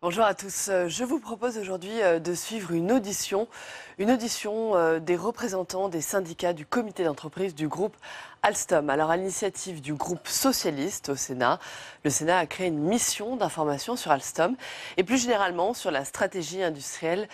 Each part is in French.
Bonjour à tous. Je vous propose aujourd'hui de suivre une audition des représentants des syndicats du comité d'entreprise du groupe Alstom. Alors, à l'initiative du groupe socialiste au Sénat, le Sénat a créé une mission d'information sur Alstom et plus généralement sur la stratégie industrielle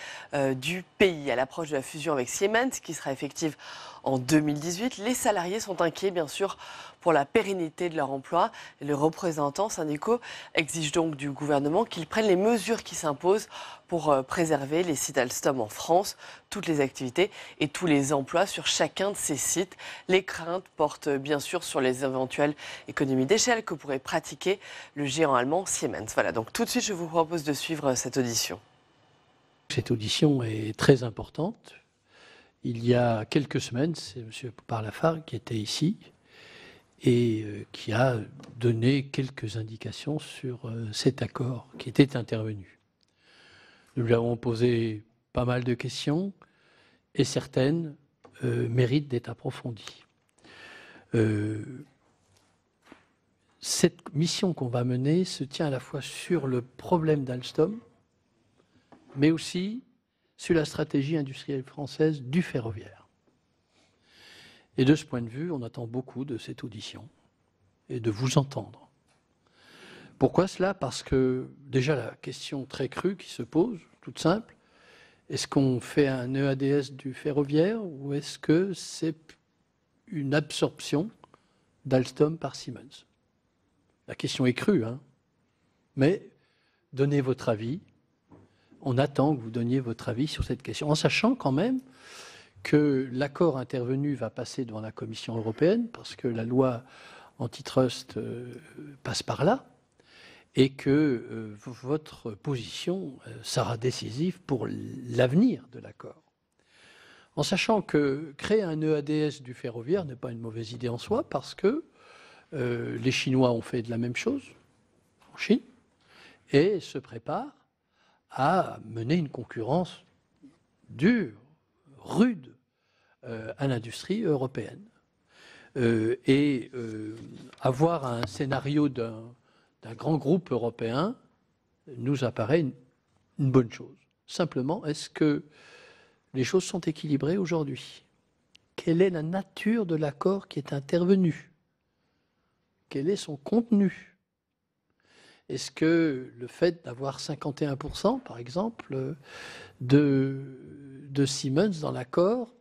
du pays. À l'approche de la fusion avec Siemens, qui sera effective en 2018, les salariés sont inquiets, bien sûr, pour la pérennité de leur emploi. Et les représentants syndicaux exigent donc du gouvernement qu'il prenne les mesures qui s'imposent pour préserver les sites Alstom en France, toutes les activités et tous les emplois sur chacun de ces sites. Les craintes portent bien sûr sur les éventuelles économies d'échelle que pourrait pratiquer le géant allemand Siemens. Voilà, donc tout de suite, je vous propose de suivre cette audition. Cette audition est très importante. Il y a quelques semaines, c'est M. Poupart-Lafargue qui était ici et qui a donné quelques indications sur cet accord qui était intervenu. Nous lui avons posé pas mal de questions et certaines méritent d'être approfondies. Cette mission qu'on va mener se tient à la fois sur le problème d'Alstom, mais aussi sur la stratégie industrielle française du ferroviaire. Et de ce point de vue, on attend beaucoup de cette audition et de vous entendre. Pourquoi cela? Parce que déjà la question très crue qui se pose, toute simple, est-ce qu'on fait un EADS du ferroviaire ou est-ce que c'est une absorption d'Alstom par Siemens? La question est crue, hein, mais donnez votre avis. On attend que vous donniez votre avis sur cette question, en sachant quand même que l'accord intervenu va passer devant la Commission européenne, parce que la loi antitrust passe par là, et que votre position sera décisive pour l'avenir de l'accord. En sachant que créer un EADS du ferroviaire n'est pas une mauvaise idée en soi, parce que les Chinois ont fait de la même chose en Chine, et se préparent à mener une concurrence dure, rude, à l'industrie européenne. Avoir un scénario d'un grand groupe européen nous apparaît une bonne chose. Simplement, est-ce que les choses sont équilibrées aujourd'hui? Quelle est la nature de l'accord qui est intervenu? Quel est son contenu? Est-ce que le fait d'avoir 51%, par exemple, de Siemens dans l'accord,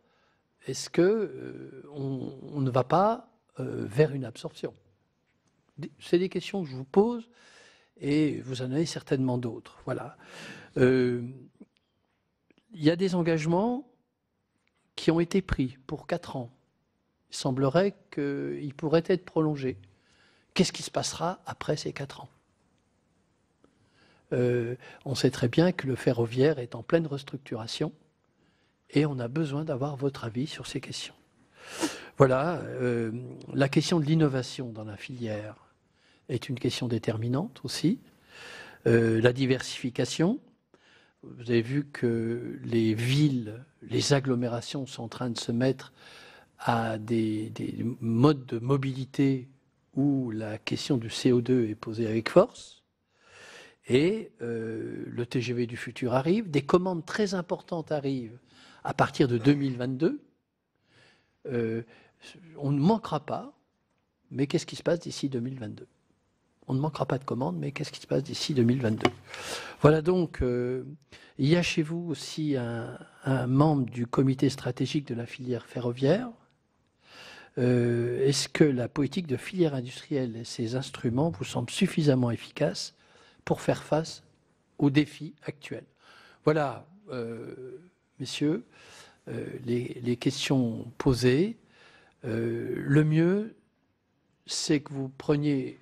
est-ce qu'on ne va pas vers une absorption? C'est des questions que je vous pose et vous en avez certainement d'autres. Voilà. Il y a des engagements qui ont été pris pour 4 ans. Il semblerait qu'ils pourraient être prolongés. Qu'est-ce qui se passera après ces 4 ans? On sait très bien que le ferroviaire est en pleine restructuration et on a besoin d'avoir votre avis sur ces questions. Voilà, la question de l'innovation dans la filière est une question déterminante aussi. La diversification, vous avez vu que les villes, les agglomérations sont en train de se mettre à des modes de mobilité où la question du CO2 est posée avec force. Et le TGV du futur arrive, des commandes très importantes arrivent à partir de 2022. On ne manquera pas, mais qu'est-ce qui se passe d'ici 2022? On ne manquera pas de commandes, mais qu'est-ce qui se passe d'ici 2022? Voilà donc, il y a chez vous aussi un membre du comité stratégique de la filière ferroviaire. Est-ce que la politique de filière industrielle et ses instruments vous semblent suffisamment efficaces pour faire face aux défis actuels? Voilà, messieurs, les questions posées. Le mieux, c'est que vous preniez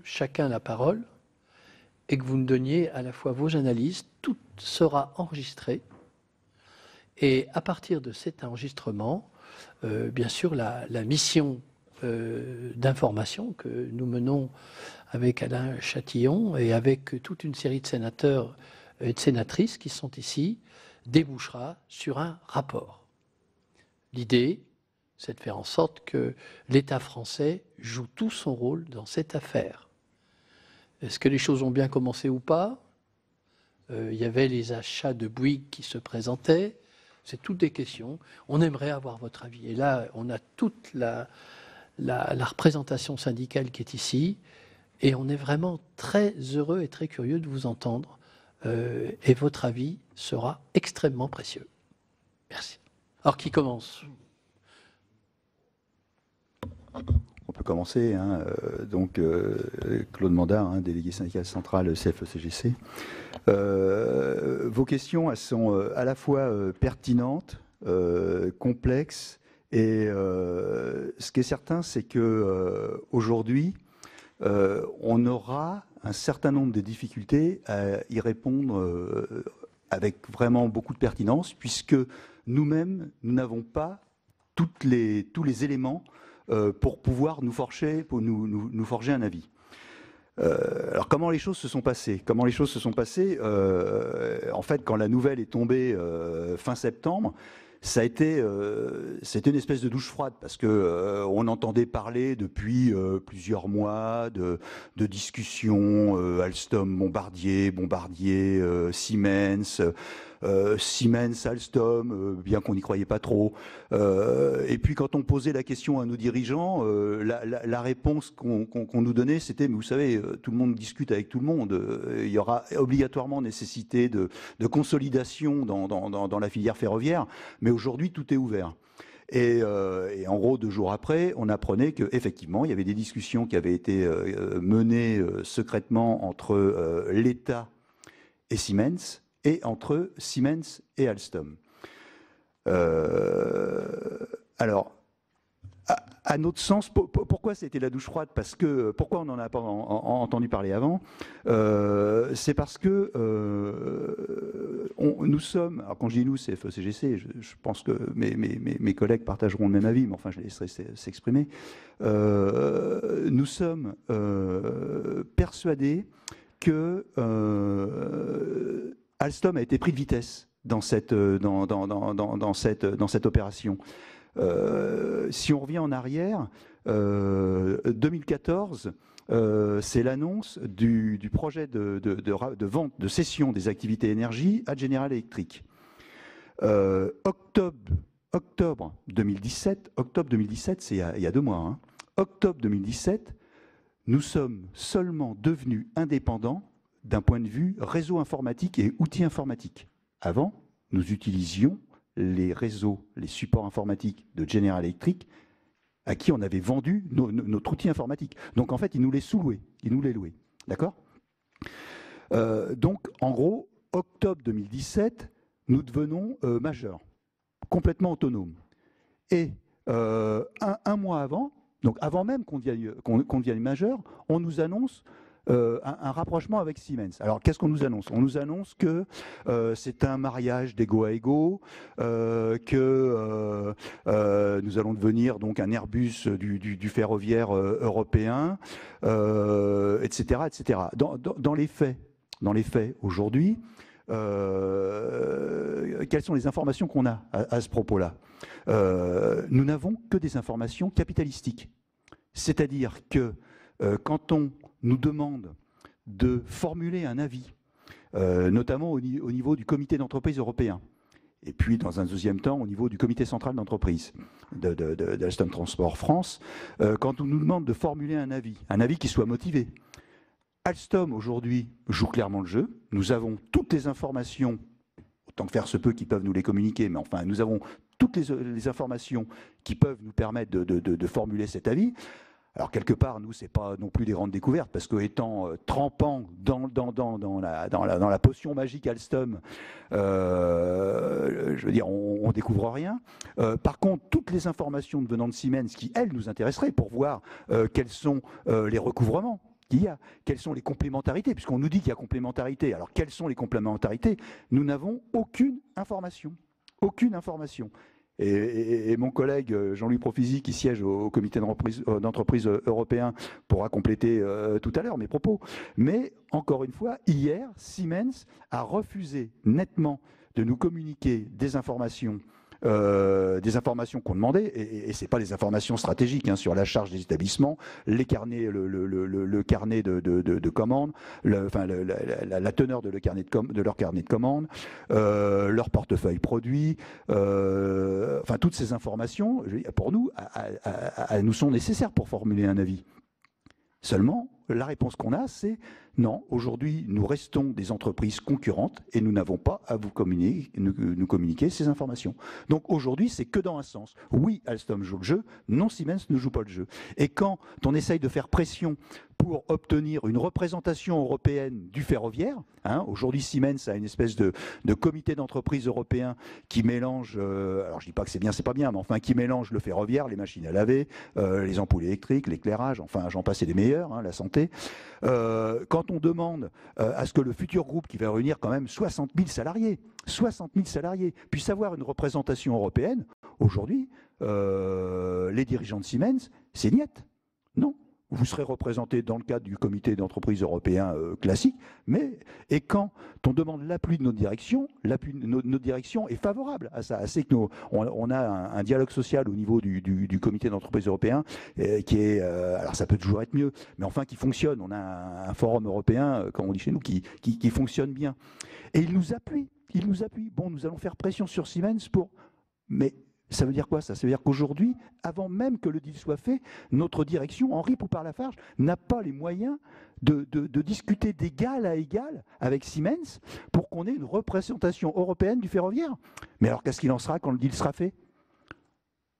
chacun la parole et que vous nous donniez à la fois vos analyses. Tout sera enregistré. Et à partir de cet enregistrement, bien sûr, la mission d'information que nous menons avec Alain Châtillon et avec toute une série de sénateurs et de sénatrices qui sont ici, débouchera sur un rapport. L'idée, c'est de faire en sorte que l'État français joue tout son rôle dans cette affaire. Est-ce que les choses ont bien commencé ou pas? il y avait les achats de Bouygues qui se présentaient. C'est toutes des questions. On aimerait avoir votre avis. Et là, on a toute la représentation syndicale qui est ici. Et on est vraiment très heureux et très curieux de vous entendre. Et votre avis sera extrêmement précieux. Merci. Alors, qui commence ? On peut commencer. Claude Mandard, délégué syndical central CFE-CGC. Vos questions, elles sont à la fois pertinentes, complexes, et ce qui est certain, c'est que aujourd'hui, on aura un certain nombre de difficultés à y répondre avec vraiment beaucoup de pertinence, puisque nous-mêmes, nous n'avons pas tous les éléments pour pouvoir nous forger un avis. Alors comment les choses se sont passées ? En fait, quand la nouvelle est tombée fin septembre, ça a été c'était une espèce de douche froide, parce que on entendait parler depuis plusieurs mois de discussions, Alstom, Bombardier, Siemens, Alstom, bien qu'on n'y croyait pas trop. Et puis quand on posait la question à nos dirigeants, la réponse qu'on nous donnait, c'était: mais vous savez, tout le monde discute avec tout le monde. Il y aura obligatoirement nécessité de consolidation dans la filière ferroviaire, mais aujourd'hui tout est ouvert. Et en gros, 2 jours après, on apprenait qu'effectivement, il y avait des discussions qui avaient été menées secrètement entre l'État et Siemens, et entre Siemens et Alstom. Alors, à notre sens, pourquoi c'était la douche froide ? Pourquoi on n'en a pas entendu parler avant ? C'est parce que nous sommes, alors quand je dis nous, c'est CFE-CGC, je pense que mes collègues partageront le même avis, mais enfin je les laisserai s'exprimer. Nous sommes persuadés que Alstom a été pris de vitesse dans cette opération. Si on revient en arrière, 2014, c'est l'annonce du projet de vente, de cession des activités énergie à General Electric. Octobre 2017, c'est il y a 2 mois, octobre 2017, nous sommes seulement devenus indépendants d'un point de vue réseau informatique et outils informatiques. Avant, nous utilisions les réseaux, les supports informatiques de General Electric, à qui on avait vendu notre outil informatique. Donc en fait, ils nous les sous-louaient, ils nous les louaient. D'accord ? Donc en gros, octobre 2017, nous devenons majeurs, complètement autonomes. Et un mois avant, donc avant même qu'on devienne majeur, on nous annonce un rapprochement avec Siemens. Alors qu'est-ce qu'on nous annonce ? On nous annonce que c'est un mariage d'égo à égo, que nous allons devenir donc un Airbus du ferroviaire européen, etc., etc. Dans les faits, aujourd'hui, quelles sont les informations qu'on a à ce propos-là ? Nous n'avons que des informations capitalistiques. C'est-à-dire que quand on nous demande de formuler un avis, notamment au niveau du comité d'entreprise européen, et puis dans un deuxième temps au niveau du comité central d'entreprise d'Alstom Transport France, quand on nous demande de formuler un avis qui soit motivé, Alstom aujourd'hui joue clairement le jeu. Nous avons toutes les informations, autant que faire se peut, qui peuvent nous les communiquer, mais enfin nous avons toutes les informations qui peuvent nous permettre de formuler cet avis. Alors quelque part, nous, c'est pas non plus des grandes découvertes, parce que étant trempant dans la potion magique Alstom, je veux dire, on découvre rien. Par contre, toutes les informations venant de Siemens, qui elles nous intéresseraient pour voir quels sont les recouvrements qu'il y a, quelles sont les complémentarités, puisqu'on nous dit qu'il y a complémentarité. Alors quelles sont les complémentarités ? Nous n'avons aucune information. Aucune information. Et mon collègue Jean-Louis Profisi, qui siège au comité d'entreprise européen, pourra compléter tout à l'heure mes propos. Mais encore une fois, hier, Siemens a refusé nettement de nous communiquer des informations des informations qu'on demandait, et ce n'est pas les informations stratégiques hein, sur la charge des établissements, les carnets, le carnet de commandes, la teneur de leur carnet de commandes, leur portefeuille produit, enfin toutes ces informations, pour nous, elles nous sont nécessaires pour formuler un avis. Seulement, la réponse qu'on a, c'est non, aujourd'hui, nous restons des entreprises concurrentes et nous n'avons pas à nous communiquer ces informations. Donc aujourd'hui, c'est que dans un sens. Oui, Alstom joue le jeu, non, Siemens ne joue pas le jeu. Et quand on essaye de faire pression pour obtenir une représentation européenne du ferroviaire, hein, aujourd'hui Siemens a une espèce de comité d'entreprise européen qui mélange, alors je ne dis pas que c'est bien, c'est pas bien, mais enfin qui mélange le ferroviaire, les machines à laver, les ampoules électriques, l'éclairage, enfin j'en passe et des meilleurs, hein, la santé. Quand on demande à ce que le futur groupe, qui va réunir quand même 60 000 salariés, puisse avoir une représentation européenne, aujourd'hui, les dirigeants de Siemens, c'est niet. Non. Vous serez représenté dans le cadre du comité d'entreprise européen classique, et quand on demande l'appui de notre direction, notre direction est favorable à ça. C'est que on a un dialogue social au niveau du comité d'entreprise européen qui est, alors ça peut toujours être mieux, mais enfin qui fonctionne. On a un forum européen, comme on dit chez nous, qui fonctionne bien. Et il nous appuie. Bon, nous allons faire pression sur Siemens mais ça veut dire quoi ça? Ça veut dire qu'aujourd'hui, avant même que le deal soit fait, notre direction, Henri Poupart-Lafarge, n'a pas les moyens de discuter d'égal à égal avec Siemens pour qu'on ait une représentation européenne du ferroviaire. Mais alors qu'est-ce qu'il en sera quand le deal sera fait?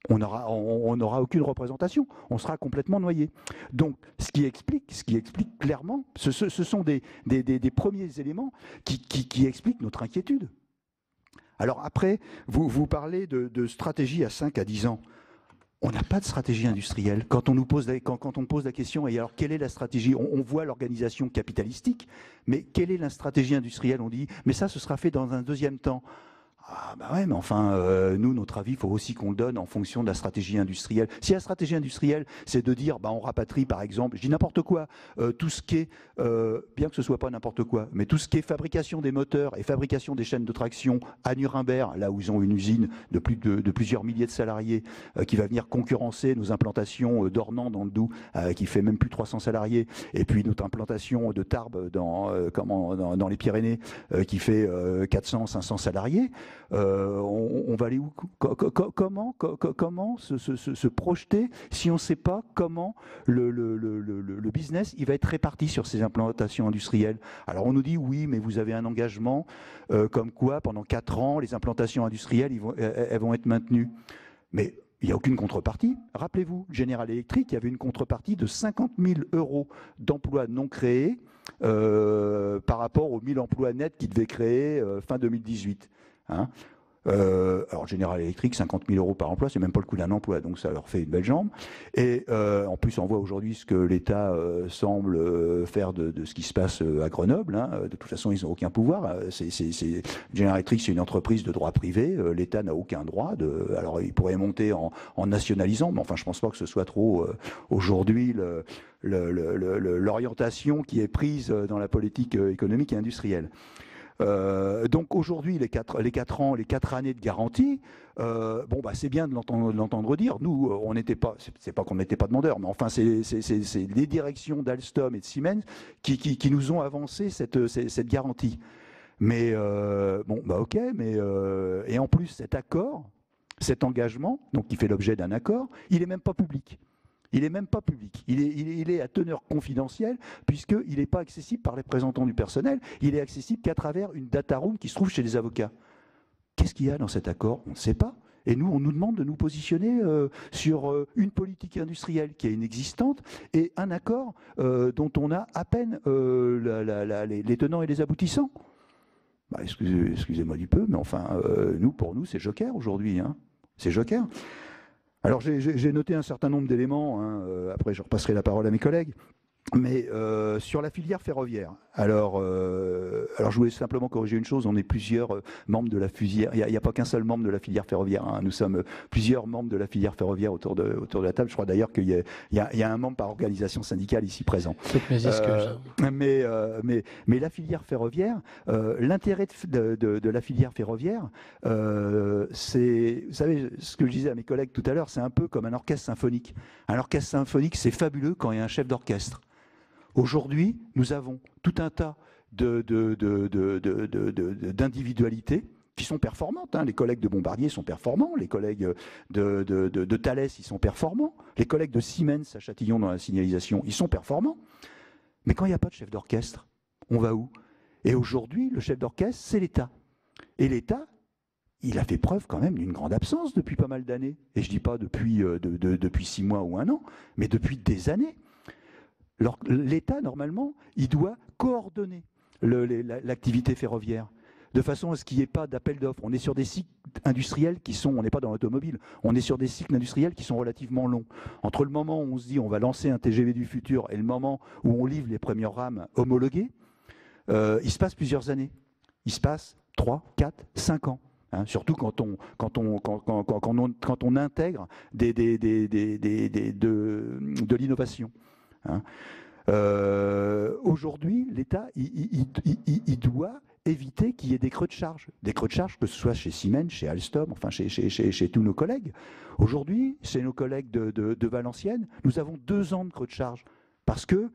On n'aura aucune représentation, on sera complètement noyé. Donc, ce qui explique clairement, ce sont des premiers éléments qui expliquent notre inquiétude. Alors après, vous parlez de stratégie à 5 à 10 ans. On n'a pas de stratégie industrielle. Quand on pose la question, et alors quelle est la stratégie? On voit l'organisation capitalistique, mais quelle est la stratégie industrielle? On dit, mais ça, ce sera fait dans un deuxième temps. Ah bah ouais, mais enfin, nous, notre avis, il faut aussi qu'on le donne en fonction de la stratégie industrielle. Si la stratégie industrielle, c'est de dire, bah, on rapatrie, par exemple, je dis n'importe quoi, tout ce qui est, bien que ce soit pas n'importe quoi, mais tout ce qui est fabrication des moteurs et fabrication des chaînes de traction à Nuremberg, là où ils ont une usine de plusieurs milliers de salariés, qui va venir concurrencer nos implantations d'Ornans dans le Doubs, qui fait même plus de 300 salariés, et puis notre implantation de Tarbes dans les Pyrénées, qui fait 400, 500 salariés. On va aller où? Comment se projeter si on ne sait pas comment le business il va être réparti sur ces implantations industrielles? Alors on nous dit oui, mais vous avez un engagement comme quoi pendant 4 ans les implantations industrielles elles vont être maintenues. Mais il n'y a aucune contrepartie. Rappelez-vous, General Electric, il y avait une contrepartie de 50 000 € d'emplois non créés par rapport aux 1000 emplois nets qu'ils devaient créer fin 2018. Hein, alors General Electric, 50 000 € par emploi, c'est même pas le coût d'un emploi, donc ça leur fait une belle jambe. Et en plus, on voit aujourd'hui ce que l'État semble faire de ce qui se passe à Grenoble. Hein. De toute façon, ils n'ont aucun pouvoir. General Electric, c'est une entreprise de droit privé. L'État n'a aucun droit. Alors, il pourrait monter en nationalisant, mais enfin, je pense pas que ce soit trop aujourd'hui l'orientation qui est prise dans la politique économique et industrielle. Donc aujourd'hui, les 4 années de garantie, bon bah c'est bien de l'entendre dire. Nous, on n'était pas, c'est pas qu'on n'était pas demandeurs, mais enfin c'est les directions d'Alstom et de Siemens qui nous ont avancé cette garantie. Mais bon bah ok, mais et en plus cet accord, cet engagement, donc qui fait l'objet d'un accord, il est même pas public. Il n'est même pas public. Il est à teneur confidentielle puisqu'il n'est pas accessible par les représentants du personnel. Il est accessible qu'à travers une data room qui se trouve chez les avocats. Qu'est-ce qu'il y a dans cet accord? On ne sait pas. Et nous, on nous demande de nous positionner sur une politique industrielle qui est inexistante et un accord dont on a à peine les tenants et les aboutissants. Bah, excusez-moi du peu, mais enfin, pour nous, c'est joker aujourd'hui. Hein. C'est joker. Alors j'ai noté un certain nombre d'éléments, hein, après je repasserai la parole à mes collègues. Mais sur la filière ferroviaire, alors je voulais simplement corriger une chose, on est plusieurs membres de la filière, il n'y a pas qu'un seul membre de la filière ferroviaire, hein. Nous sommes plusieurs membres de la filière ferroviaire autour de la table. Je crois d'ailleurs qu'il y a un membre par organisation syndicale ici présent. Toutes mes excuses. Mais la filière ferroviaire, l'intérêt de la filière ferroviaire, c'est, vous savez, ce que je disais à mes collègues tout à l'heure, c'est un peu comme un orchestre symphonique. Un orchestre symphonique, c'est fabuleux quand il y a un chef d'orchestre. Aujourd'hui, nous avons tout un tas d'individualités qui sont performantes, hein. Les collègues de Bombardier sont performants, les collègues de Thales, ils sont performants, les collègues de Siemens à Châtillon dans la signalisation, ils sont performants. Mais quand il n'y a pas de chef d'orchestre, on va où? Et aujourd'hui, le chef d'orchestre, c'est l'État. Et l'État, il a fait preuve quand même d'une grande absence depuis pas mal d'années. Et je ne dis pas depuis 6 mois ou 1 an, mais depuis des années. L'État, normalement, il doit coordonner l'activité ferroviaire de façon à ce qu'il n'y ait pas d'appel d'offres. On est sur des cycles industriels on n'est pas dans l'automobile, on est sur des cycles industriels qui sont relativement longs. Entre le moment où on se dit on va lancer un TGV du futur et le moment où on livre les premières rames homologuées, il se passe plusieurs années. Il se passe 3, 4, 5 ans. Hein, surtout quand on intègre de l'innovation. Hein. Aujourd'hui, l'État, il doit éviter qu'il y ait des creux de charge. Des creux de charge, que ce soit chez Siemens, chez Alstom, enfin chez tous nos collègues. Aujourd'hui, chez nos collègues de Valenciennes, nous avons 2 ans de creux de charge. Parce qu'il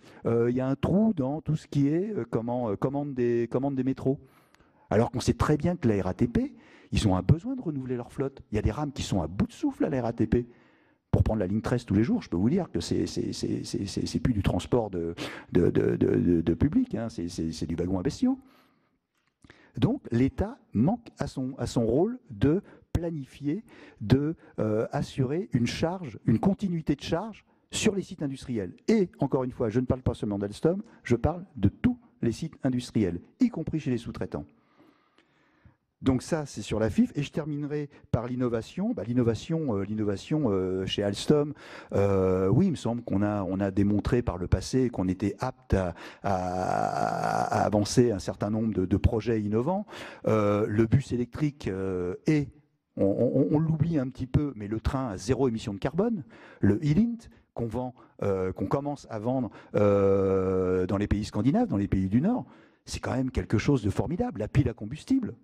y a un trou dans tout ce qui est commande des métros. Alors qu'on sait très bien que la RATP, ils ont un besoin de renouveler leur flotte. Il y a des rames qui sont à bout de souffle à la RATP. Pour prendre la ligne 13 tous les jours, je peux vous dire que c'est plus du transport de public, hein, c'est du wagon à bestiaux. Donc l'État manque à son rôle de planifier, assurer une continuité de charge sur les sites industriels. Et encore une fois, je ne parle pas seulement d'Alstom, je parle de tous les sites industriels, y compris chez les sous-traitants. Donc ça, c'est sur la FIF. Et je terminerai par l'innovation. L'innovation chez Alstom, oui, il me semble qu'on a démontré par le passé qu'on était apte à avancer un certain nombre de projets innovants. Le bus électrique on l'oublie un petit peu, mais le train à 0 émission de carbone, le e-Lint, qu'on commence à vendre dans les pays scandinaves, dans les pays du Nord, c'est quand même quelque chose de formidable. La pile à combustible.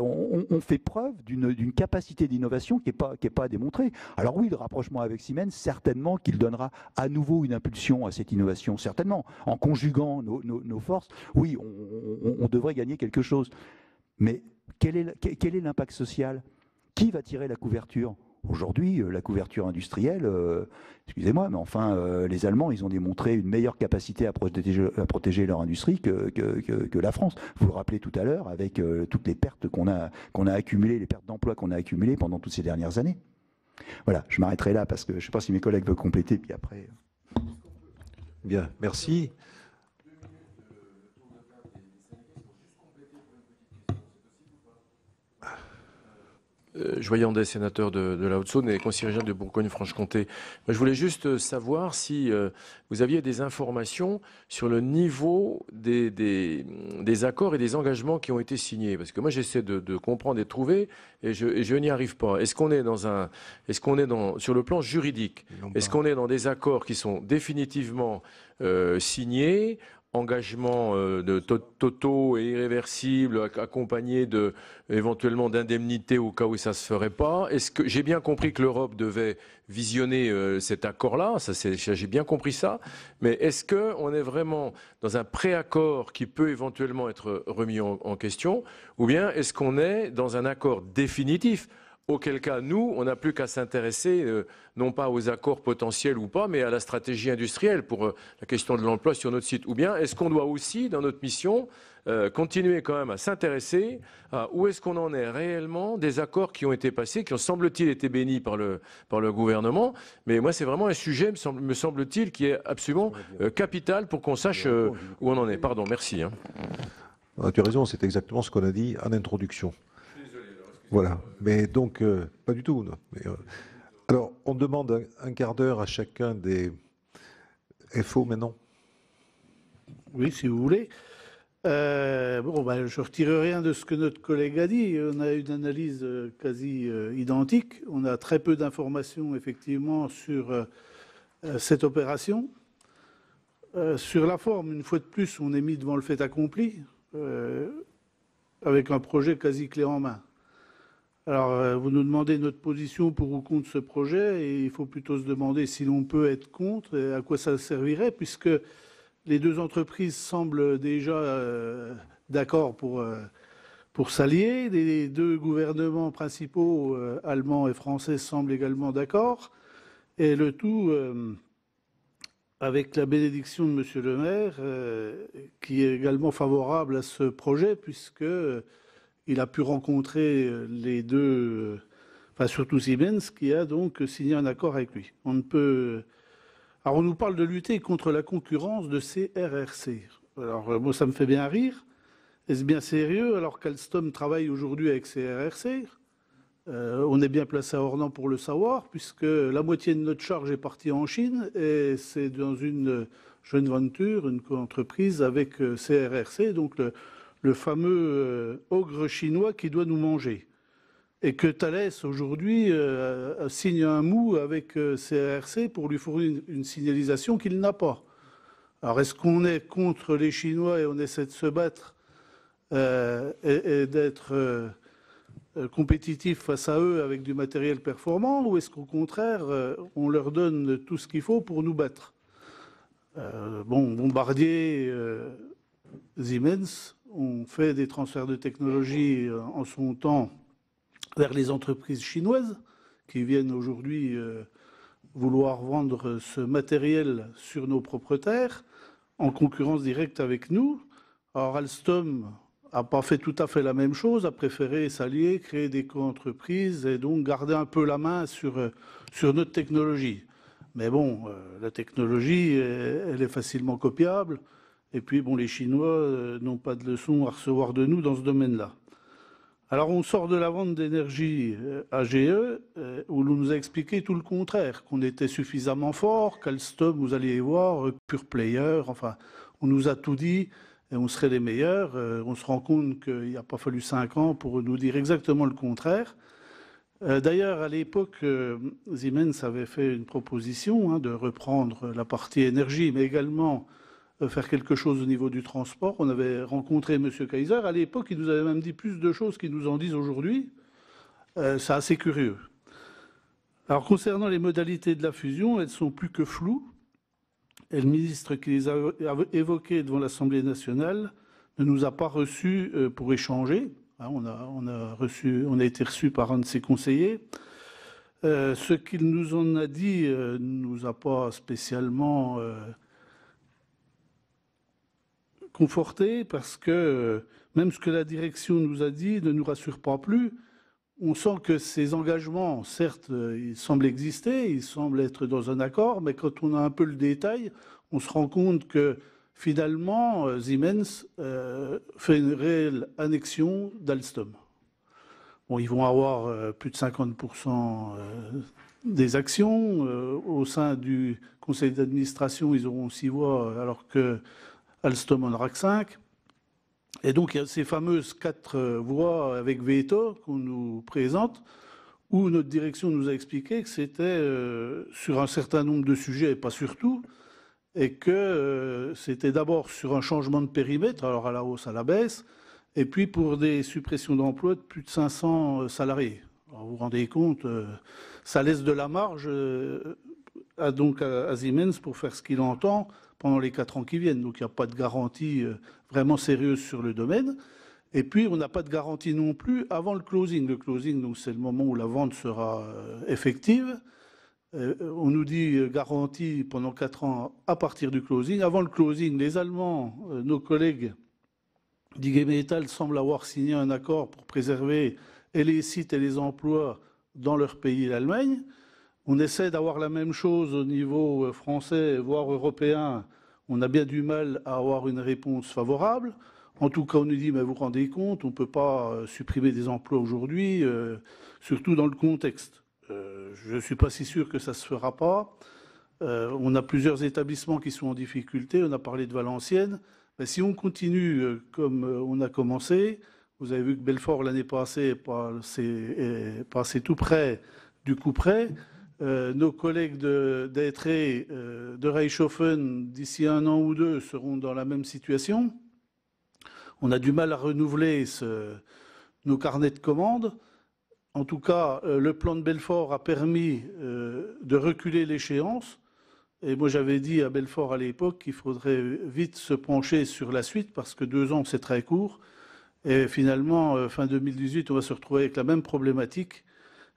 On fait preuve d'une capacité d'innovation qui n'est pas à démontrer. Alors oui, le rapprochement avec Siemens, certainement qu'il donnera à nouveau une impulsion à cette innovation, certainement. En conjuguant nos forces, oui, on devrait gagner quelque chose. Mais quel est l'impact social? Qui va tirer la couverture? Aujourd'hui, la couverture industrielle, excusez-moi, mais enfin, les Allemands, ils ont démontré une meilleure capacité à protéger leur industrie que la France. Vous le rappelez tout à l'heure, avec toutes les pertes qu'on a accumulées, les pertes d'emplois qu'on a accumulées pendant toutes ces dernières années. Voilà, je m'arrêterai là parce que je ne sais pas si mes collègues veulent compléter, puis après... Bien, merci. Joyandet, sénateur de la Haute-Saône et conseiller régional de Bourgogne-Franche-Comté. Je voulais juste savoir si vous aviez des informations sur le niveau des accords et des engagements qui ont été signés. Parce que moi, j'essaie de comprendre et de trouver et je n'y arrive pas. Est-ce qu'on est sur le plan juridique, est-ce qu'on est dans des accords qui sont définitivement signés, engagements totaux et irréversibles, accompagnés éventuellement d'indemnités au cas où ça ne se ferait pas? Est-ce que j'ai bien compris que l'Europe devait visionner cet accord-là? J'ai bien compris ça. Mais est-ce qu'on est vraiment dans un préaccord qui peut éventuellement être remis en question? Ou bien est-ce qu'on est dans un accord définitif? Auquel cas, nous, on n'a plus qu'à s'intéresser, non pas aux accords potentiels ou pas, mais à la stratégie industrielle pour la question de l'emploi sur notre site. Ou bien, est-ce qu'on doit aussi, dans notre mission, continuer quand même à s'intéresser à où est-ce qu'on en est réellement des accords qui ont été passés, qui ont, semble-t-il, été bénis par le gouvernement. Mais moi, c'est vraiment un sujet, me semble-t-il, qui est absolument capital pour qu'on sache où on en est. Pardon, merci. Tu as raison, c'est exactement ce qu'on a dit en introduction. Voilà, mais donc, pas du tout. Non. Mais, alors, on demande un quart d'heure à chacun des FO maintenant. Oui, si vous voulez. Je ne retire rien de ce que notre collègue a dit. On a une analyse quasi identique. On a très peu d'informations, effectivement, sur cette opération. Sur la forme, une fois de plus, on est mis devant le fait accompli, avec un projet quasi clé en main. Alors, vous nous demandez notre position pour ou contre ce projet, et il faut plutôt se demander si l'on peut être contre et à quoi ça servirait, puisque les deux entreprises semblent déjà d'accord pour s'allier. Les deux gouvernements principaux, allemands et français, semblent également d'accord. Et le tout avec la bénédiction de M. le maire, qui est également favorable à ce projet, puisqu'il a pu rencontrer les deux, enfin surtout Siemens, qui a donc signé un accord avec lui. Alors, on nous parle de lutter contre la concurrence de CRRC. Alors, moi, ça me fait bien rire. Est-ce bien sérieux alors qu'Alstom travaille aujourd'hui avec CRRC? On est bien placé à Ornans pour le savoir, puisque la moitié de notre charge est partie en Chine, et c'est dans une joint venture, une entreprise avec CRRC, donc le fameux ogre chinois qui doit nous manger. Et que Thales, aujourd'hui, signe un mou avec CRRC pour lui fournir une signalisation qu'il n'a pas. Alors, est-ce qu'on est contre les Chinois et on essaie de se battre et d'être compétitif face à eux avec du matériel performant, ou est-ce qu'au contraire, on leur donne tout ce qu'il faut pour nous battre? Bombardier, Siemens ont fait des transferts de technologie en son temps vers les entreprises chinoises qui viennent aujourd'hui vouloir vendre ce matériel sur nos propres terres en concurrence directe avec nous. Alors Alstom n'a pas fait tout à fait la même chose, a préféré s'allier, créer des co-entreprises et donc garder un peu la main sur notre technologie. Mais bon, la technologie, elle est facilement copiable. Et puis, bon, les Chinois n'ont pas de leçons à recevoir de nous dans ce domaine-là. Alors, on sort de la vente d'énergie AGE, où l'on nous a expliqué tout le contraire, qu'on était suffisamment fort, qu'Alstom, vous alliez voir, pure player, enfin, on nous a tout dit, et on serait les meilleurs. On se rend compte qu'il n'a pas fallu 5 ans pour nous dire exactement le contraire. D'ailleurs, à l'époque, Siemens avait fait une proposition de reprendre la partie énergie, mais également faire quelque chose au niveau du transport. On avait rencontré M. Kaiser. À l'époque, il nous avait même dit plus de choses qu'ils nous en disent aujourd'hui. C'est assez curieux. Alors, concernant les modalités de la fusion, elles sont plus que floues. Et le ministre qui les a évoquées devant l'Assemblée nationale ne nous a pas reçus pour échanger. On a été reçus par un de ses conseillers. Ce qu'il nous en a dit ne nous a pas spécialement confortés, parce que même ce que la direction nous a dit ne nous rassure pas plus. On sent que ces engagements, certes, ils semblent exister, ils semblent être dans un accord, mais quand on a un peu le détail, on se rend compte que finalement, Siemens fait une réelle annexion d'Alstom. Bon, ils vont avoir plus de 50% des actions. Au sein du conseil d'administration, ils auront 6 voix, alors que Alstom en aura que 5. Et donc, il y a ces fameuses 4 voies avec veto qu'on nous présente, où notre direction nous a expliqué que c'était sur un certain nombre de sujets, et pas sur tout, et que c'était d'abord sur un changement de périmètre, alors à la hausse, à la baisse, et puis pour des suppressions d'emplois de plus de 500 salariés. Alors, vous vous rendez compte, ça laisse de la marge à Siemens pour faire ce qu'il entend pendant les 4 ans qui viennent. Donc il n'y a pas de garantie vraiment sérieuse sur le domaine. Et puis on n'a pas de garantie non plus avant le closing. Le closing, donc, c'est le moment où la vente sera effective. On nous dit garantie pendant 4 ans à partir du closing. Avant le closing, les Allemands, nos collègues d'IG Metall, semblent avoir signé un accord pour préserver et les sites et les emplois dans leur pays, l'Allemagne. On essaie d'avoir la même chose au niveau français, voire européen. On a bien du mal à avoir une réponse favorable. En tout cas, on nous dit, mais vous vous rendez compte, on ne peut pas supprimer des emplois aujourd'hui, surtout dans le contexte. Je ne suis pas si sûr que ça ne se fera pas. On a plusieurs établissements qui sont en difficulté. On a parlé de Valenciennes. Mais si on continue comme on a commencé, vous avez vu que Belfort l'année passée est passé tout près du coup près. Nos collègues d'Etré, de Reichshofen, d'ici 1 an ou 2, seront dans la même situation. On a du mal à renouveler nos carnets de commandes. En tout cas, le plan de Belfort a permis de reculer l'échéance. Et moi, j'avais dit à Belfort à l'époque qu'il faudrait vite se pencher sur la suite parce que 2 ans, c'est très court. Et finalement, fin 2018, on va se retrouver avec la même problématique,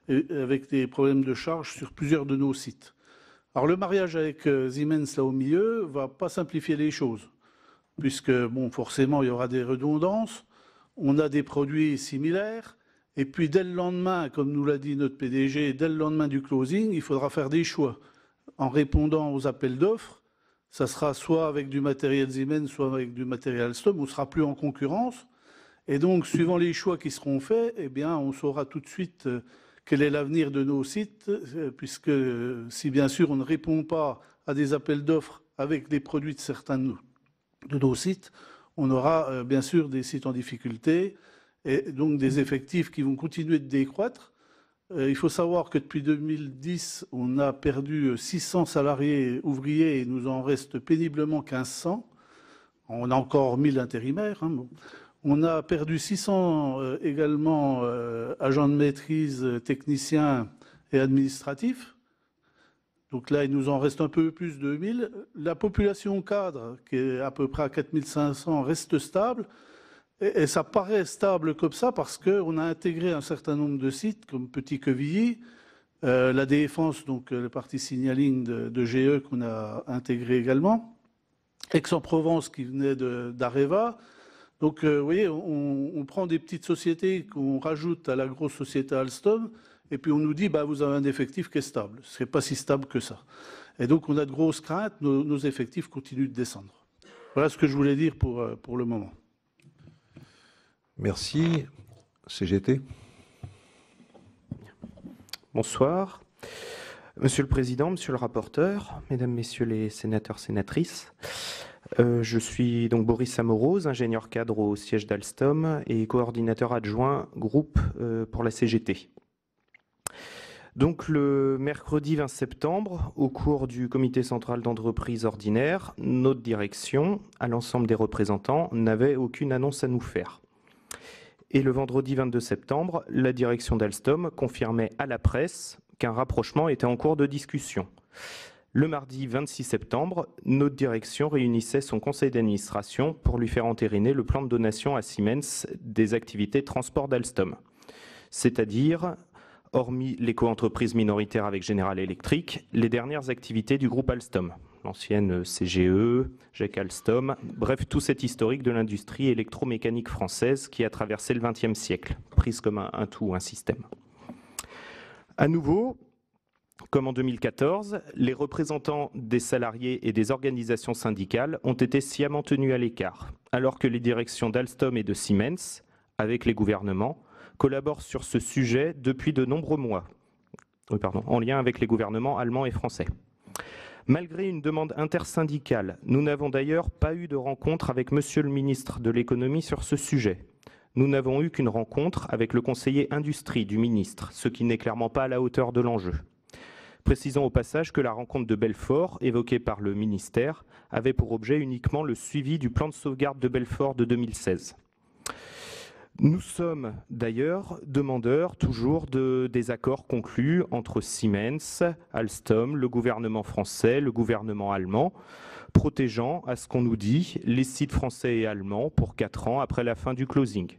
avec des problèmes de charge sur plusieurs de nos sites. Alors, le mariage avec Siemens, là au milieu, ne va pas simplifier les choses, puisque, bon, forcément, il y aura des redondances. On a des produits similaires. Et puis, dès le lendemain, comme nous l'a dit notre PDG, dès le lendemain du closing, il faudra faire des choix. En répondant aux appels d'offres, ça sera soit avec du matériel Siemens, soit avec du matériel Alstom, on ne sera plus en concurrence. Et donc, suivant les choix qui seront faits, eh bien, on saura tout de suite quel est l'avenir de nos sites, puisque si bien sûr on ne répond pas à des appels d'offres avec des produits de certains de nos sites, on aura bien sûr des sites en difficulté et donc des effectifs qui vont continuer de décroître. Il faut savoir que depuis 2010, on a perdu 600 salariés ouvriers et il nous en reste péniblement 1500. On a encore 1000 intérimaires. Hein, bon. On a perdu 600 également agents de maîtrise, techniciens et administratifs. Donc là, il nous en reste un peu plus de 1000. La population cadre, qui est à peu près à 4500, reste stable. Et ça paraît stable comme ça parce qu'on a intégré un certain nombre de sites comme Petit-Quevilly, la Défense, donc le parti signaling de GE qu'on a intégré également, Aix-en-Provence qui venait d'Areva. Donc vous voyez, on prend des petites sociétés qu'on rajoute à la grosse société Alstom et puis on nous dit bah, vous avez un effectif qui est stable. Ce n'est pas si stable que ça. Et donc on a de grosses craintes, nos effectifs continuent de descendre. Voilà ce que je voulais dire pour le moment. Merci. CGT. Bonsoir. Monsieur le Président, Monsieur le rapporteur, Mesdames, Messieurs les sénateurs, sénatrices. Je suis donc Boris Amorose, ingénieur cadre au siège d'Alstom et coordinateur adjoint groupe pour la CGT. Donc le mercredi 20 septembre, au cours du comité central d'entreprise ordinaire, notre direction, à l'ensemble des représentants, n'avait aucune annonce à nous faire. Et le vendredi 22 septembre, la direction d'Alstom confirmait à la presse qu'un rapprochement était en cours de discussion. Le mardi 26 septembre, notre direction réunissait son conseil d'administration pour lui faire entériner le plan de donation à Siemens des activités de transport d'Alstom. C'est-à-dire, hormis les co-entreprises minoritaires avec General Electric, les dernières activités du groupe Alstom. L'ancienne CGE, GEC Alstom, bref, tout cet historique de l'industrie électromécanique française qui a traversé le XXe siècle, prise comme un tout, un système. À nouveau, comme en 2014, les représentants des salariés et des organisations syndicales ont été sciemment tenus à l'écart, alors que les directions d'Alstom et de Siemens, avec les gouvernements, collaborent sur ce sujet depuis de nombreux mois, en lien avec les gouvernements allemands et français. Malgré une demande intersyndicale, nous n'avons d'ailleurs pas eu de rencontre avec Monsieur le ministre de l'économie sur ce sujet. Nous n'avons eu qu'une rencontre avec le conseiller industrie du ministre, ce qui n'est clairement pas à la hauteur de l'enjeu. Précisons au passage que la rencontre de Belfort, évoquée par le ministère, avait pour objet uniquement le suivi du plan de sauvegarde de Belfort de 2016. Nous sommes d'ailleurs demandeurs toujours des accords conclus entre Siemens, Alstom, le gouvernement français, le gouvernement allemand, protégeant, à ce qu'on nous dit, les sites français et allemands pour 4 ans après la fin du closing.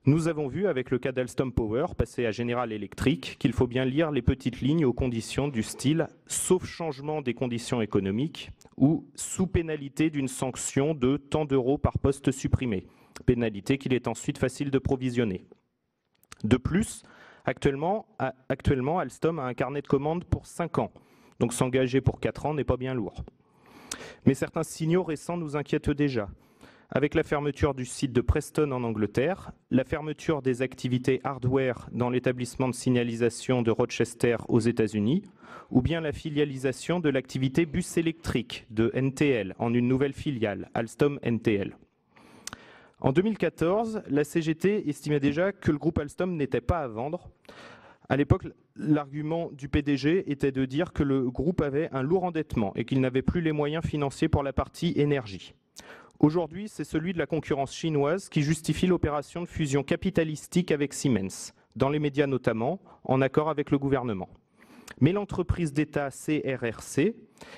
Nous avons vu avec le cas d'Alstom Power, passé à General Electric, qu'il faut bien lire les petites lignes aux conditions du style « sauf changement des conditions économiques » ou « sous pénalité d'une sanction de tant d'euros par poste supprimé ». Pénalité qu'il est ensuite facile de provisionner. De plus, actuellement, Alstom a un carnet de commandes pour 5 ans, donc s'engager pour 4 ans n'est pas bien lourd. Mais certains signaux récents nous inquiètent déjà. avec la fermeture du site de Preston en Angleterre, la fermeture des activités hardware dans l'établissement de signalisation de Rochester aux États-Unis, ou bien la filialisation de l'activité bus électrique de NTL en une nouvelle filiale, Alstom NTL. En 2014, la CGT estimait déjà que le groupe Alstom n'était pas à vendre. À l'époque, l'argument du PDG était de dire que le groupe avait un lourd endettement et qu'il n'avait plus les moyens financiers pour la partie énergie. Aujourd'hui, c'est celui de la concurrence chinoise qui justifie l'opération de fusion capitalistique avec Siemens, dans les médias notamment, en accord avec le gouvernement. Mais l'entreprise d'État CRRC,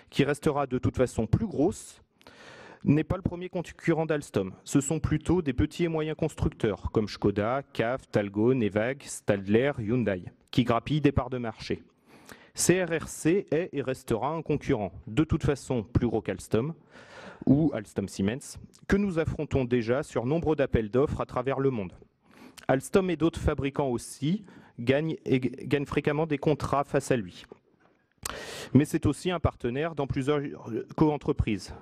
qui restera de toute façon plus grosse, n'est pas le premier concurrent d'Alstom. Ce sont plutôt des petits et moyens constructeurs, comme Škoda, CAF, Talgo, Nevag, Stadler, Hyundai, qui grappillent des parts de marché. CRRC est et restera un concurrent, de toute façon plus gros qu'Alstom, ou Alstom Siemens, que nous affrontons déjà sur nombre d'appels d'offres à travers le monde. Alstom et d'autres fabricants aussi gagnent fréquemment des contrats face à lui. Mais c'est aussi un partenaire dans plusieurs co-entreprises.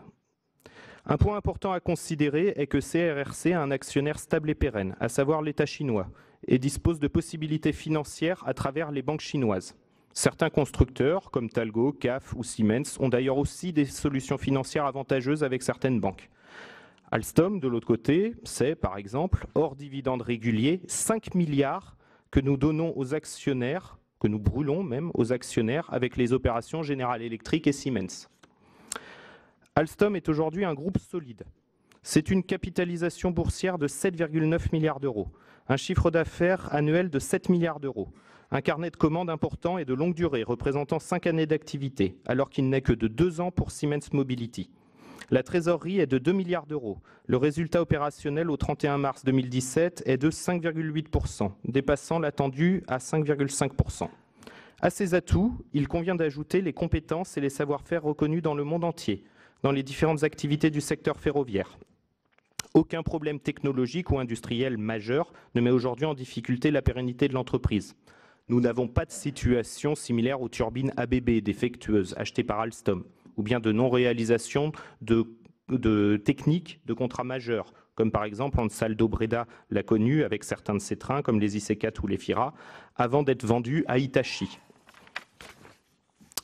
Un point important à considérer est que CRRC a un actionnaire stable et pérenne, à savoir l'État chinois, et dispose de possibilités financières à travers les banques chinoises. Certains constructeurs, comme Talgo, CAF ou Siemens, ont d'ailleurs aussi des solutions financières avantageuses avec certaines banques. Alstom, de l'autre côté, c'est, par exemple, hors dividendes réguliers, 5 milliards que nous donnons aux actionnaires, que nous brûlons même aux actionnaires avec les opérations General Electric et Siemens. Alstom est aujourd'hui un groupe solide. C'est une capitalisation boursière de 7,9 milliards d'euros, un chiffre d'affaires annuel de 7 milliards d'euros, un carnet de commandes important et de longue durée représentant 5 années d'activité, alors qu'il n'est que de 2 ans pour Siemens Mobility. La trésorerie est de 2 milliards d'euros. Le résultat opérationnel au 31 mars 2017 est de 5,8%, dépassant l'attendu à 5,5%. À ces atouts, il convient d'ajouter les compétences et les savoir-faire reconnus dans le monde entier, dans les différentes activités du secteur ferroviaire. Aucun problème technologique ou industriel majeur ne met aujourd'hui en difficulté la pérennité de l'entreprise. Nous n'avons pas de situation similaire aux turbines ABB défectueuses achetées par Alstom, ou bien de non-réalisation de techniques de contrats majeurs, comme par exemple Ansaldo Breda l'a connu avec certains de ses trains, comme les IC4 ou les Fira, avant d'être vendus à Hitachi.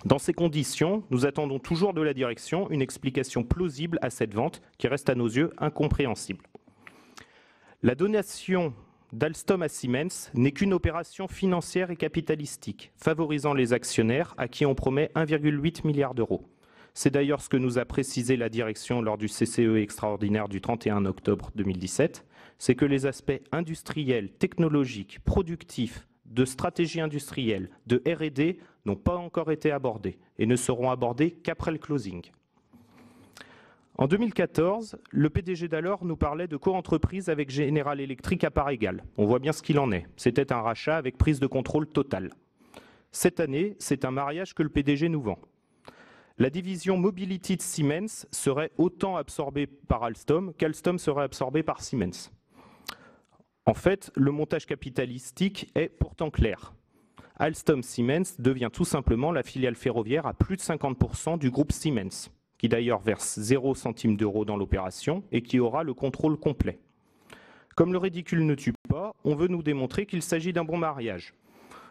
Dans ces conditions, nous attendons toujours de la direction une explication plausible à cette vente qui reste à nos yeux incompréhensible. La donation d'Alstom à Siemens n'est qu'une opération financière et capitalistique, favorisant les actionnaires à qui on promet 1,8 milliard d'euros. C'est d'ailleurs ce que nous a précisé la direction lors du CCE extraordinaire du 31 octobre 2017, c'est que les aspects industriels, technologiques, productifs, de stratégie industrielle, de R&D n'ont pas encore été abordés et ne seront abordés qu'après le closing. En 2014, le PDG d'alors nous parlait de co-entreprise avec General Electric à part égale. On voit bien ce qu'il en est. C'était un rachat avec prise de contrôle totale. Cette année, c'est un mariage que le PDG nous vend. La division Mobility de Siemens serait autant absorbée par Alstom qu'Alstom serait absorbée par Siemens. En fait, le montage capitalistique est pourtant clair. Alstom Siemens devient tout simplement la filiale ferroviaire à plus de 50% du groupe Siemens, qui d'ailleurs verse 0 centime d'euro dans l'opération et qui aura le contrôle complet. Comme le ridicule ne tue pas, on veut nous démontrer qu'il s'agit d'un bon mariage.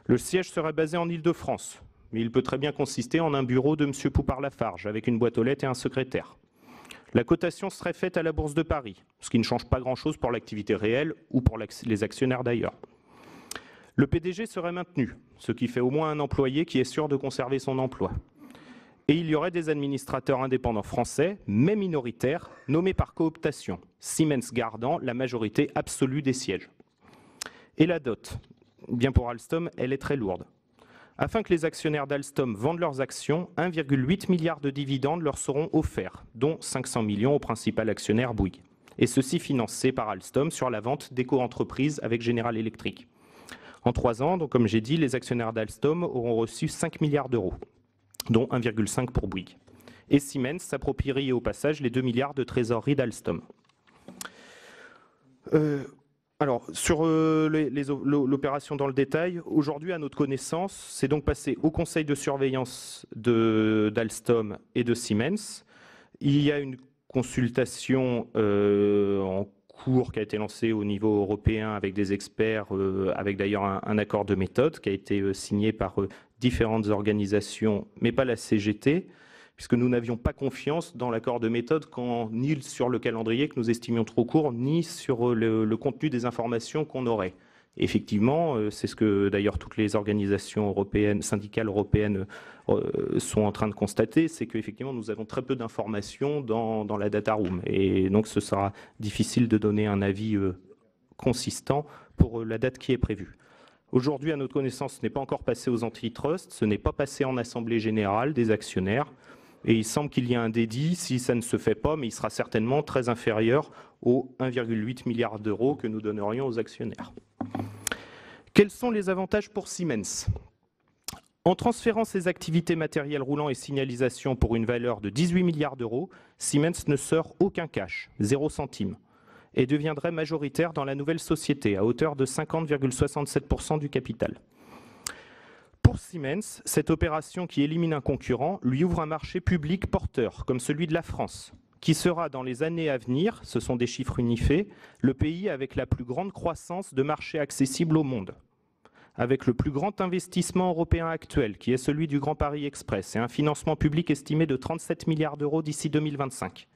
Le siège serait basé en Île-de-France, mais il peut très bien consister en un bureau de M. Poupart-Lafarge, avec une boîte aux lettres et un secrétaire. La cotation serait faite à la Bourse de Paris, ce qui ne change pas grand-chose pour l'activité réelle ou pour les actionnaires d'ailleurs. Le PDG serait maintenu, ce qui fait au moins un employé qui est sûr de conserver son emploi. Et il y aurait des administrateurs indépendants français, mais minoritaires, nommés par cooptation, Siemens gardant la majorité absolue des sièges. Et la dot, bien pour Alstom, elle est très lourde. Afin que les actionnaires d'Alstom vendent leurs actions, 1,8 milliard de dividendes leur seront offerts, dont 500 millions au principal actionnaire Bouygues. Et ceci financé par Alstom sur la vente d'éco-entreprises avec General Electric. En 3 ans, donc, comme j'ai dit, les actionnaires d'Alstom auront reçu 5 milliards d'euros, dont 1,5 pour Bouygues. Et Siemens s'approprierait au passage les 2 milliards de trésorerie d'Alstom. Alors, sur l'opération dans le détail, aujourd'hui, à notre connaissance, c'est donc passé au conseil de surveillance d'Alstom et de Siemens. Il y a une consultation en cours qui a été lancée au niveau européen avec des experts, avec d'ailleurs un accord de méthode qui a été signé par différentes organisations, mais pas la CGT, puisque nous n'avions pas confiance dans l'accord de méthode ni sur le calendrier que nous estimions trop court, ni sur le contenu des informations qu'on aurait. Et effectivement, c'est ce que d'ailleurs toutes les organisations européennes, syndicales européennes sont en train de constater, c'est qu'effectivement nous avons très peu d'informations dans la data room. Et donc ce sera difficile de donner un avis consistant pour la date qui est prévue. Aujourd'hui, à notre connaissance, ce n'est pas encore passé aux antitrust, ce n'est pas passé en assemblée générale des actionnaires. Et il semble qu'il y ait un dédit si ça ne se fait pas, mais il sera certainement très inférieur aux 1,8 milliard d'euros que nous donnerions aux actionnaires. Quels sont les avantages pour Siemens ? En transférant ses activités matérielles roulant et signalisation pour une valeur de 18 milliards d'euros, Siemens ne sort aucun cash, 0 centime, et deviendrait majoritaire dans la nouvelle société à hauteur de 50,67% du capital. Pour Siemens, cette opération qui élimine un concurrent lui ouvre un marché public porteur, comme celui de la France, qui sera dans les années à venir, ce sont des chiffres unifiés, le pays avec la plus grande croissance de marché accessible au monde, avec le plus grand investissement européen actuel, qui est celui du Grand Paris Express, et un financement public estimé de 37 milliards d'euros d'ici 2025.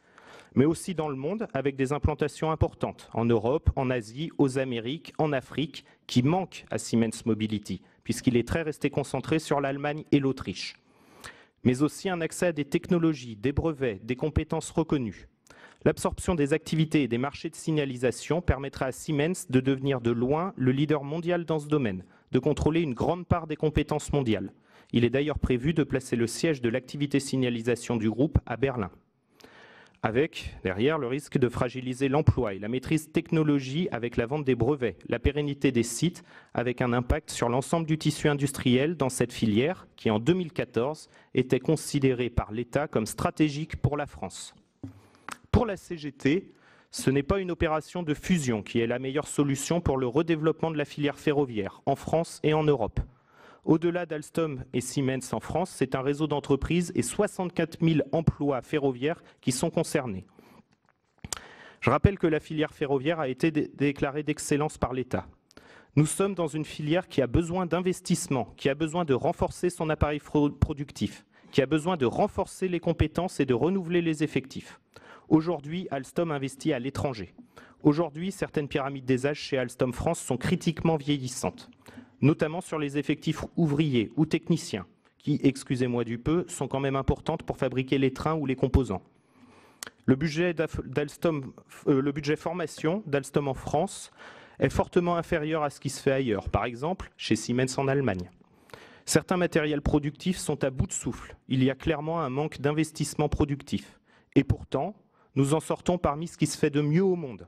Mais aussi dans le monde, avec des implantations importantes, en Europe, en Asie, aux Amériques, en Afrique, qui manquent à Siemens Mobility, puisqu'il est très resté concentré sur l'Allemagne et l'Autriche. Mais aussi un accès à des technologies, des brevets, des compétences reconnues. L'absorption des activités et des marchés de signalisation permettra à Siemens de devenir de loin le leader mondial dans ce domaine, de contrôler une grande part des compétences mondiales. Il est d'ailleurs prévu de placer le siège de l'activité signalisation du groupe à Berlin, avec, derrière, le risque de fragiliser l'emploi et la maîtrise technologie avec la vente des brevets, la pérennité des sites, avec un impact sur l'ensemble du tissu industriel dans cette filière qui, en 2014, était considérée par l'État comme stratégique pour la France. Pour la CGT, ce n'est pas une opération de fusion qui est la meilleure solution pour le redéveloppement de la filière ferroviaire, en France et en Europe. Au-delà d'Alstom et Siemens en France, c'est un réseau d'entreprises et 64 000 emplois ferroviaires qui sont concernés. Je rappelle que la filière ferroviaire a été déclarée d'excellence par l'État. Nous sommes dans une filière qui a besoin d'investissement, qui a besoin de renforcer son appareil productif, qui a besoin de renforcer les compétences et de renouveler les effectifs. Aujourd'hui, Alstom investit à l'étranger. Aujourd'hui, certaines pyramides des âges chez Alstom France sont critiquement vieillissantes, notamment sur les effectifs ouvriers ou techniciens, qui, excusez-moi du peu, sont quand même importantes pour fabriquer les trains ou les composants. Le budget formation d'Alstom en France est fortement inférieur à ce qui se fait ailleurs, par exemple chez Siemens en Allemagne. Certains matériels productifs sont à bout de souffle. Il y a clairement un manque d'investissement productif. Et pourtant, nous en sortons parmi ce qui se fait de mieux au monde.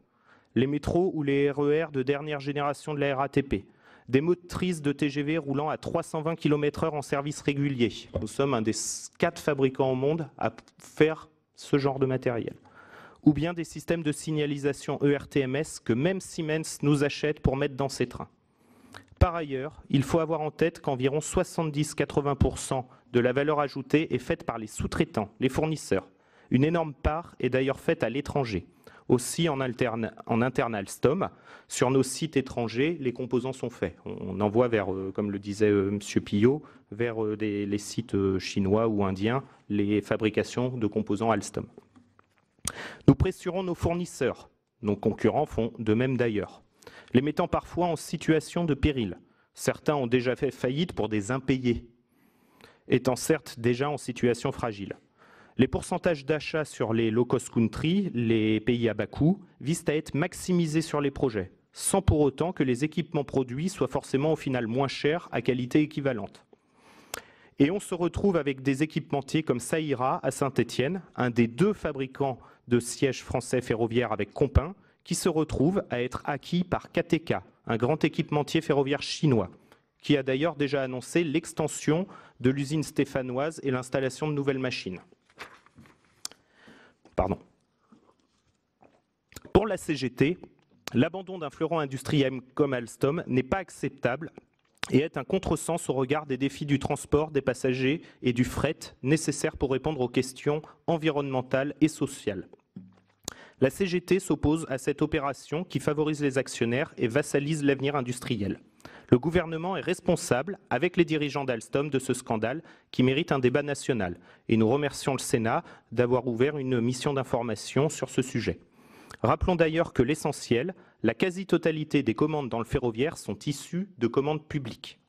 Les métros ou les RER de dernière génération de la RATP, des motrices de TGV roulant à 320 km/h en service régulier. Nous sommes un des 4 fabricants au monde à faire ce genre de matériel. Ou bien des systèmes de signalisation ERTMS que même Siemens nous achète pour mettre dans ses trains. Par ailleurs, il faut avoir en tête qu'environ 70-80% de la valeur ajoutée est faite par les sous-traitants, les fournisseurs. Une énorme part est d'ailleurs faite à l'étranger. Aussi en interne Alstom, sur nos sites étrangers, les composants sont faits. On envoie vers, comme le disait M. Pillot, vers les sites chinois ou indiens les fabrications de composants Alstom. Nous pressurons nos fournisseurs. Nos concurrents font de même d'ailleurs, les mettant parfois en situation de péril. Certains ont déjà fait faillite pour des impayés, étant certes déjà en situation fragile. Les pourcentages d'achat sur les low-cost country, les pays à bas coût, visent à être maximisés sur les projets, sans pour autant que les équipements produits soient forcément au final moins chers à qualité équivalente. Et on se retrouve avec des équipementiers comme Saïra à Saint-Étienne, un des 2 fabricants de sièges français ferroviaires avec Compin, qui se retrouve à être acquis par KTK, un grand équipementier ferroviaire chinois, qui a d'ailleurs déjà annoncé l'extension de l'usine stéphanoise et l'installation de nouvelles machines. Pour la CGT, l'abandon d'un fleuron industriel comme Alstom n'est pas acceptable et est un contresens au regard des défis du transport des passagers et du fret nécessaires pour répondre aux questions environnementales et sociales. La CGT s'oppose à cette opération qui favorise les actionnaires et vassalise l'avenir industriel. Le gouvernement est responsable, avec les dirigeants d'Alstom, de ce scandale qui mérite un débat national. Et nous remercions le Sénat d'avoir ouvert une mission d'information sur ce sujet. Rappelons d'ailleurs que l'essentiel, la quasi-totalité des commandes dans le ferroviaire sont issues de commandes publiques,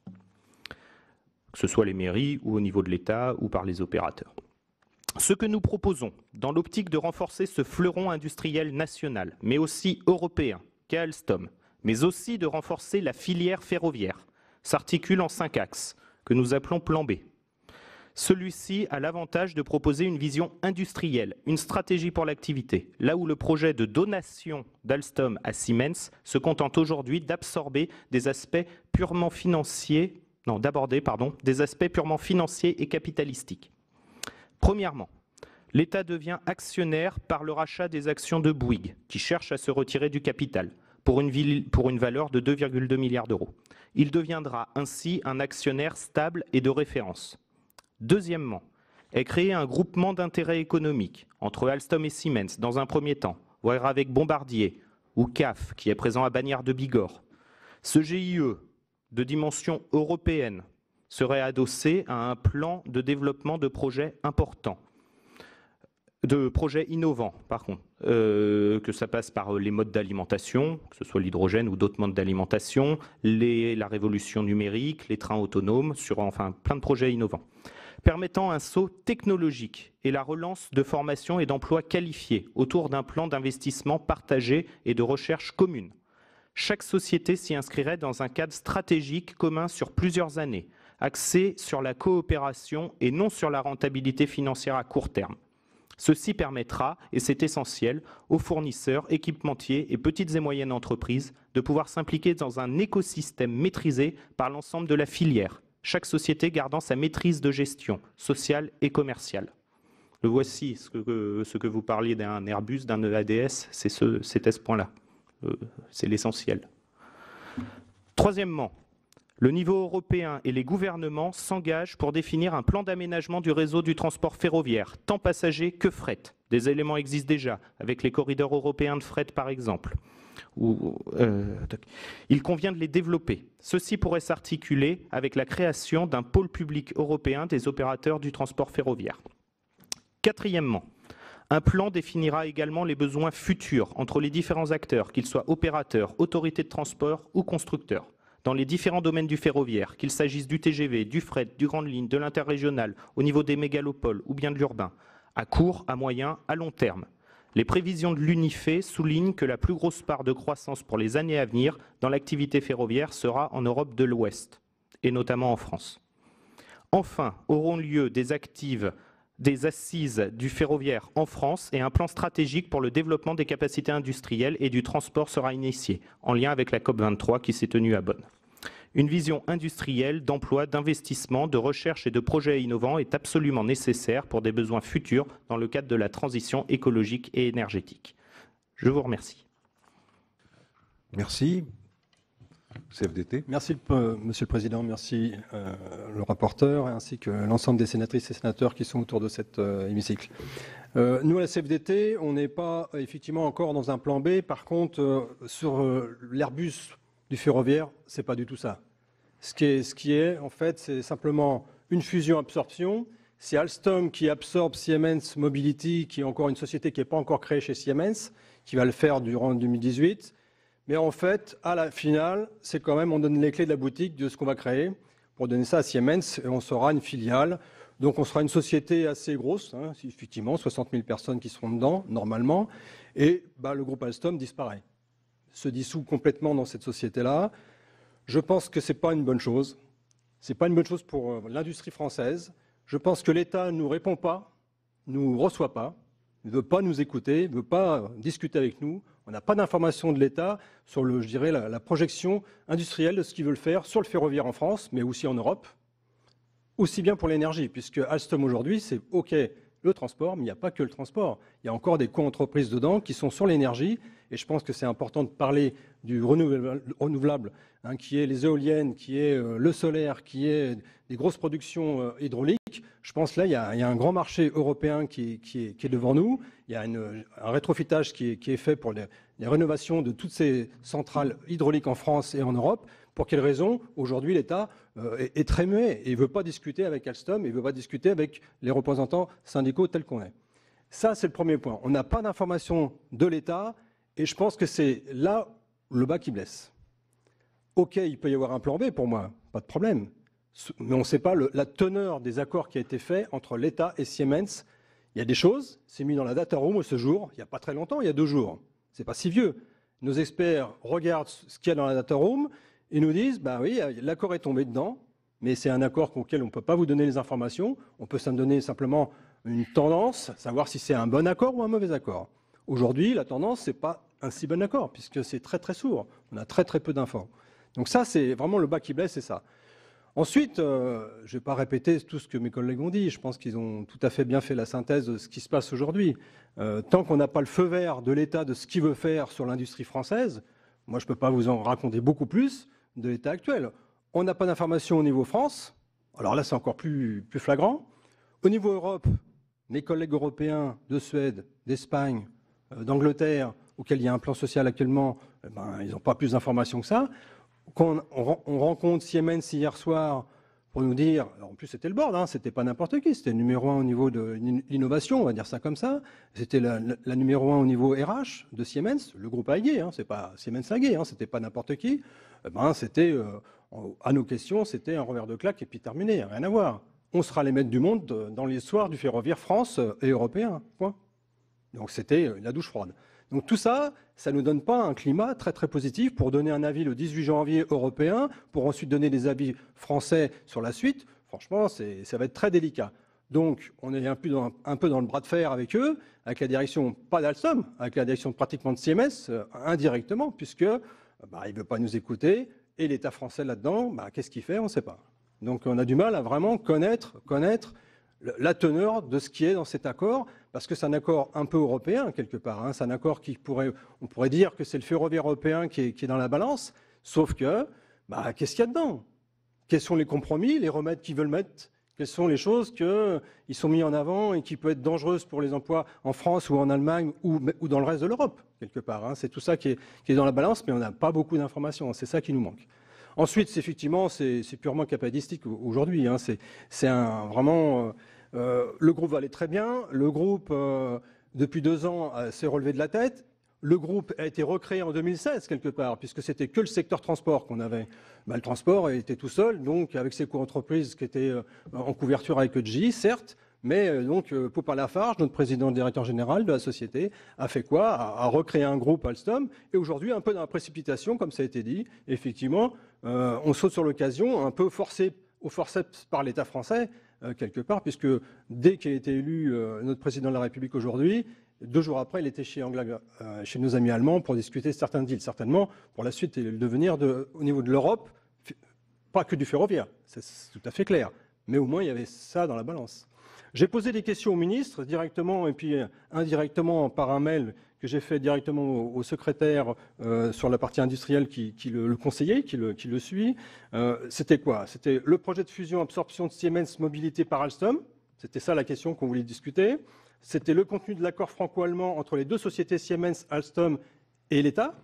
que ce soit les mairies ou au niveau de l'État ou par les opérateurs. Ce que nous proposons, dans l'optique de renforcer ce fleuron industriel national, mais aussi européen, qu'est Alstom, mais aussi de renforcer la filière ferroviaire, s'articule en 5 axes, que nous appelons plan B. Celui-ci a l'avantage de proposer une vision industrielle, une stratégie pour l'activité, là où le projet de donation d'Alstom à Siemens se contente aujourd'hui d'absorber des aspects purement financiers, des aspects purement financiers et capitalistiques. Premièrement, l'État devient actionnaire par le rachat des actions de Bouygues, qui cherche à se retirer du capital, pour une valeur de 2,2 milliards d'euros. Il deviendra ainsi un actionnaire stable et de référence. Deuxièmement, est créé un groupement d'intérêt économique entre Alstom et Siemens dans un premier temps, voire avec Bombardier ou CAF, qui est présent à Bagnères de Bigorre. Ce GIE, de dimension européenne, serait adossé à un plan de développement de projets importants, de projets innovants, par contre, que ça passe par les modes d'alimentation, que ce soit l'hydrogène ou d'autres modes d'alimentation, la révolution numérique, les trains autonomes, enfin plein de projets innovants, permettant un saut technologique et la relance de formation et d'emplois qualifiés autour d'un plan d'investissement partagé et de recherche commune. Chaque société s'y inscrirait dans un cadre stratégique commun sur plusieurs années, axé sur la coopération et non sur la rentabilité financière à court terme. Ceci permettra, et c'est essentiel, aux fournisseurs, équipementiers et petites et moyennes entreprises de pouvoir s'impliquer dans un écosystème maîtrisé par l'ensemble de la filière, chaque société gardant sa maîtrise de gestion sociale et commerciale. Le voici, ce que vous parliez d'un Airbus, d'un EADS, c'était ce point-là. C'est l'essentiel. Troisièmement, le niveau européen et les gouvernements s'engagent pour définir un plan d'aménagement du réseau du transport ferroviaire, tant passager que fret. Des éléments existent déjà, avec les corridors européens de fret par exemple. Il convient de les développer. Ceci pourrait s'articuler avec la création d'un pôle public européen des opérateurs du transport ferroviaire. Quatrièmement, un plan définira également les besoins futurs entre les différents acteurs, qu'ils soient opérateurs, autorités de transport ou constructeurs, dans les différents domaines du ferroviaire, qu'il s'agisse du TGV, du fret, du grande ligne, de l'interrégional, au niveau des mégalopoles ou bien de l'urbain, à court, à moyen, à long terme. Les prévisions de l'UNIFE soulignent que la plus grosse part de croissance pour les années à venir dans l'activité ferroviaire sera en Europe de l'Ouest, et notamment en France. Enfin, auront lieu des assises du ferroviaire en France et un plan stratégique pour le développement des capacités industrielles et du transport sera initié, en lien avec la COP23 qui s'est tenue à Bonn. Une vision industrielle, d'emploi, d'investissement, de recherche et de projets innovants est absolument nécessaire pour des besoins futurs dans le cadre de la transition écologique et énergétique. Je vous remercie. Merci. CFDT. Merci, Monsieur le Président. Merci le rapporteur, ainsi que l'ensemble des sénatrices et sénateurs qui sont autour de cet hémicycle. Nous, à la CFDT, on n'est pas effectivement encore dans un plan B. Par contre, sur l'Airbus du ferroviaire, c'est pas du tout ça. Ce qui est en fait, c'est simplement une fusion-absorption. C'est Alstom qui absorbe Siemens Mobility, qui est encore une société qui n'est pas encore créée chez Siemens, qui va le faire durant 2018. Mais en fait, à la finale, c'est quand même, on donne les clés de la boutique de ce qu'on va créer pour donner ça à Siemens et on sera une filiale. Donc on sera une société assez grosse, effectivement, 60 000 personnes qui seront dedans, normalement. Et le groupe Alstom disparaît, se dissout complètement dans cette société-là. Je pense que ce n'est pas une bonne chose. Ce n'est pas une bonne chose pour l'industrie française. Je pense que l'État ne nous répond pas, ne nous reçoit pas, ne veut pas nous écouter, ne veut pas discuter avec nous. On n'a pas d'informations de l'État sur la projection industrielle de ce qu'ils veulent faire sur le ferroviaire en France, mais aussi en Europe, aussi bien pour l'énergie, puisque Alstom aujourd'hui, c'est OK le transport, mais il n'y a pas que le transport. Il y a encore des co-entreprises dedans qui sont sur l'énergie, et je pense que c'est important de parler du renouvelable, qui est les éoliennes, qui est le solaire, qui est des grosses productions hydrauliques. Je pense là, il y a un grand marché européen qui est devant nous. Il y a un rétrofitage qui est fait pour les rénovations de toutes ces centrales hydrauliques en France et en Europe. Pour quelle raison? Aujourd'hui, l'État est très muet et il ne veut pas discuter avec Alstom, il ne veut pas discuter avec les représentants syndicaux tels qu'on est. Ça, c'est le premier point. On n'a pas d'information de l'État et je pense que c'est là le bas qui blesse. OK, il peut y avoir un plan B pour moi, pas de problème. Mais on ne sait pas la teneur des accords qui a été fait entre l'État et Siemens. Il y a des choses, c'est mis dans la data room ce jour, il n'y a pas très longtemps, il y a 2 jours. Ce n'est pas si vieux. Nos experts regardent ce qu'il y a dans la data room et nous disent, bah oui, l'accord est tombé dedans, mais c'est un accord auquel on ne peut pas vous donner les informations. On peut s'en donner simplement une tendance, savoir si c'est un bon accord ou un mauvais accord. Aujourd'hui, la tendance, ce n'est pas un si bon accord, puisque c'est très très sourd. On a très très peu d'infos. Donc ça, c'est vraiment le bas qui blesse, c'est ça. Ensuite, je ne vais pas répéter tout ce que mes collègues ont dit. Je pense qu'ils ont tout à fait bien fait la synthèse de ce qui se passe aujourd'hui. Tant qu'on n'a pas le feu vert de l'État de ce qu'il veut faire sur l'industrie française, moi, je ne peux pas vous en raconter beaucoup plus de l'État actuel. On n'a pas d'informations au niveau France. Alors là, c'est encore plus flagrant. Au niveau Europe, mes collègues européens de Suède, d'Espagne, d'Angleterre, auxquels il y a un plan social actuellement, ils n'ont pas plus d'informations que ça. Quand on rencontre Siemens hier soir pour nous dire, alors en plus c'était le board, c'était pas n'importe qui, c'était le numéro 1 au niveau de l'innovation, on va dire ça comme ça, c'était la numéro 1 au niveau RH de Siemens, le groupe AEG, c'est pas Siemens AEG, c'était pas n'importe qui, c'était, à nos questions, c'était un revers de claque et puis terminé, rien à voir. On sera les maîtres du monde dans l'histoire du ferroviaire France et européen, point. Donc c'était la douche froide. Donc tout ça, ça ne nous donne pas un climat très très positif pour donner un avis le 18 janvier européen, pour ensuite donner des avis français sur la suite. Franchement, ça va être très délicat. Donc on est un peu dans le bras de fer avec eux, avec la direction, pas d'Alstom, avec la direction pratiquement de Siemens, indirectement, puisque il ne veut pas nous écouter, et l'État français là-dedans, qu'est-ce qu'il fait? On ne sait pas. Donc on a du mal à vraiment connaître la teneur de ce qui est dans cet accord, parce que c'est un accord un peu européen quelque part. C'est un accord on pourrait dire que c'est le ferroviaire européen qui est dans la balance, sauf que, qu'est-ce qu'il y a dedans? Quels sont les compromis, les remèdes qu'ils veulent mettre? Quelles sont les choses qui sont mis en avant et qui peuvent être dangereuses pour les emplois en France ou en Allemagne ou dans le reste de l'Europe, quelque part. C'est tout ça qui est dans la balance, mais on n'a pas beaucoup d'informations. C'est ça qui nous manque. Ensuite, effectivement, c'est purement capitalistique aujourd'hui. C'est vraiment... le groupe va aller très bien. Le groupe, depuis 2 ans, s'est relevé de la tête. Le groupe a été recréé en 2016, quelque part, puisque c'était que le secteur transport qu'on avait. Le transport était tout seul, donc avec ses co-entreprises qui étaient en couverture avec EGI, certes, mais donc Popin Lafarge, notre président directeur général de la société, a fait quoi? A recréé un groupe Alstom. Et aujourd'hui, un peu dans la précipitation, comme ça a été dit, effectivement, on saute sur l'occasion, un peu forcé au forceps par l'État français, quelque part, puisque dès qu'il a été élu notre président de la République aujourd'hui, 2 jours après, il était chez nos amis allemands pour discuter certains deals, certainement, pour la suite et le devenir au niveau de l'Europe, pas que du ferroviaire, c'est tout à fait clair, mais au moins il y avait ça dans la balance. J'ai posé des questions au ministre directement et puis indirectement par un mail que j'ai fait directement au secrétaire sur la partie industrielle qui le conseillait, qui le suit. C'était quoi? C'était le projet de fusion-absorption de Siemens Mobilité par Alstom. C'était ça la question qu'on voulait discuter. C'était le contenu de l'accord franco-allemand entre les 2 sociétés Siemens, Alstom et l'État.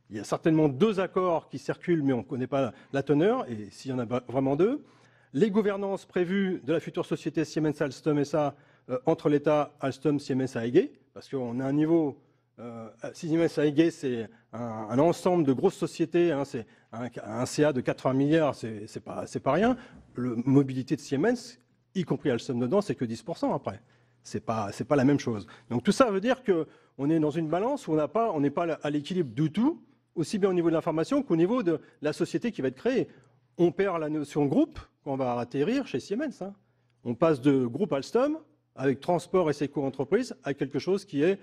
Il y a certainement 2 accords qui circulent, mais on ne connaît pas la teneur, et s'il y en a vraiment 2. Les gouvernances prévues de la future société Siemens-Alstom SA entre l'État, Alstom, Siemens AEG, parce qu'on a un niveau... Siemens AEG, c'est un ensemble de grosses sociétés, c'est un CA de 80 milliards, c'est pas rien. Le mobilité de Siemens, y compris Alstom dedans, c'est que 10% après. C'est pas la même chose. Donc tout ça veut dire qu'on est dans une balance où on n'est pas à l'équilibre du tout, aussi bien au niveau de l'information qu'au niveau de la société qui va être créée. On perd la notion groupe quand on va atterrir chez Siemens. On passe de groupe Alstom, avec transport et ses co-entreprises, à quelque chose qui est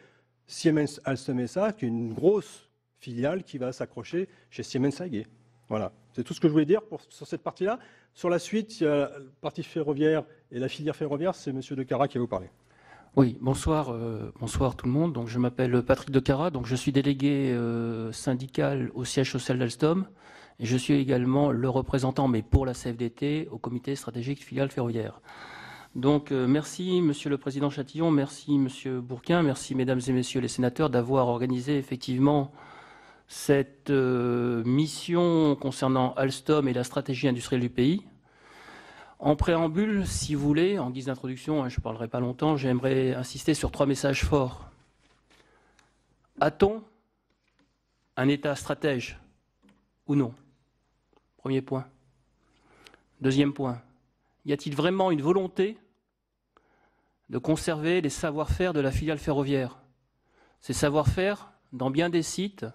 Siemens Alstom SA, qui est une grosse filiale qui va s'accrocher chez Siemens AG. Voilà, c'est tout ce que je voulais dire sur cette partie-là. Sur la suite, il y a la partie ferroviaire et la filière ferroviaire, c'est M. De Cara qui va vous parler. Oui, bonsoir tout le monde. Donc, je m'appelle Patrick De Cara, donc je suis délégué syndical au siège social d'Alstom et je suis également le représentant, mais pour la CFDT, au comité stratégique filiale ferroviaire. Donc merci Monsieur le Président Chatillon, merci Monsieur Bourquin, merci Mesdames et Messieurs les sénateurs d'avoir organisé effectivement cette mission concernant Alstom et la stratégie industrielle du pays. En préambule, si vous voulez, en guise d'introduction, je ne parlerai pas longtemps, j'aimerais insister sur 3 messages forts. A-t-on un État stratège ou non? Premier point. Deuxième point. Y a-t-il vraiment une volonté de conserver les savoir-faire de la filiale ferroviaire? Ces savoir-faire, dans bien des sites,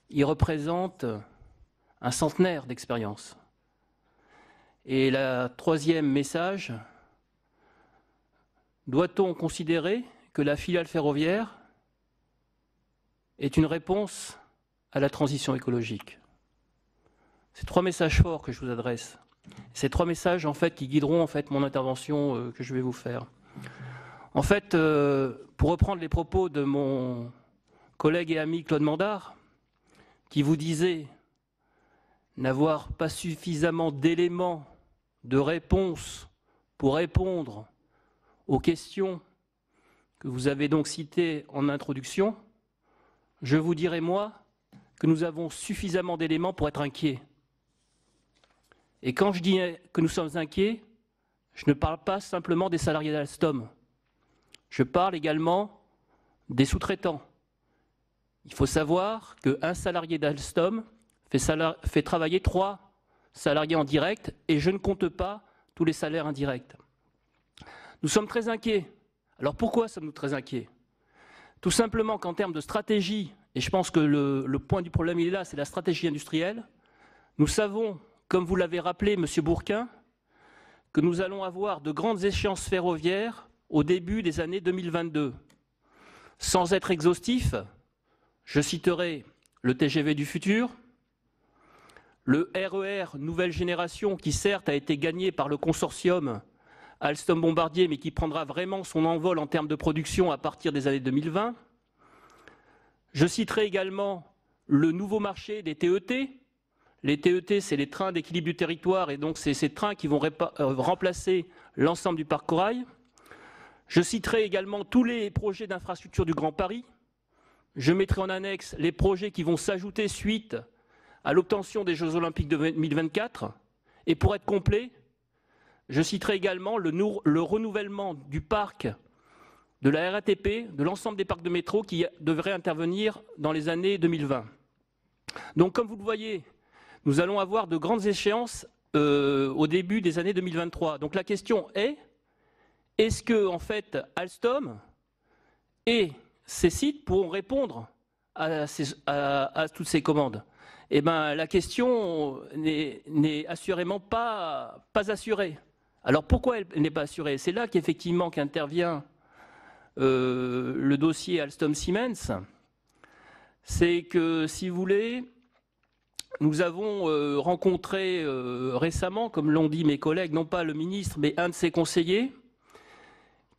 ils représentent un centenaire d'expérience. Et le troisième message, doit-on considérer que la filiale ferroviaire est une réponse à la transition écologique? C'est 3 messages forts que je vous adresse. Ces 3 messages en fait, qui guideront en fait, mon intervention que je vais vous faire. En fait, pour reprendre les propos de mon collègue et ami Claude Mandard, qui vous disait n'avoir pas suffisamment d'éléments de réponse pour répondre aux questions que vous avez donc citées en introduction, je vous dirai, moi, que nous avons suffisamment d'éléments pour être inquiets. Et quand je dis que nous sommes inquiets, je ne parle pas simplement des salariés d'Alstom. Je parle également des sous-traitants. Il faut savoir qu'un salarié d'Alstom fait travailler 3 salariés en direct et je ne compte pas tous les salaires indirects. Nous sommes très inquiets. Alors pourquoi sommes-nous très inquiets? Tout simplement qu'en termes de stratégie, et je pense que le point du problème il est là, c'est la stratégie industrielle, nous savons, comme vous l'avez rappelé, Monsieur Bourquin, que nous allons avoir de grandes échéances ferroviaires au début des années 2022. Sans être exhaustif, je citerai le TGV du futur, le RER nouvelle génération qui certes a été gagné par le consortium Alstom-Bombardier mais qui prendra vraiment son envol en termes de production à partir des années 2020. Je citerai également le nouveau marché des TET. Les TET, c'est les trains d'équilibre du territoire et donc c'est ces trains qui vont remplacer l'ensemble du parc corail. Je citerai également tous les projets d'infrastructure du Grand Paris. Je mettrai en annexe les projets qui vont s'ajouter suite à l'obtention des Jeux Olympiques de 2024. Et pour être complet, je citerai également le renouvellement du parc de la RATP, de l'ensemble des parcs de métro qui devraient intervenir dans les années 2020. Donc comme vous le voyez, nous allons avoir de grandes échéances au début des années 2023. Donc la question est, est-ce que en fait Alstom et ces sites pourront répondre à toutes ces commandes? Eh bien, la question n'est assurément pas assurée. Alors pourquoi elle n'est pas assurée? C'est là qu'effectivement qu'intervient le dossier Alstom-Siemens. C'est que, si vous voulez, nous avons rencontré récemment, comme l'ont dit mes collègues, non pas le ministre, mais un de ses conseillers,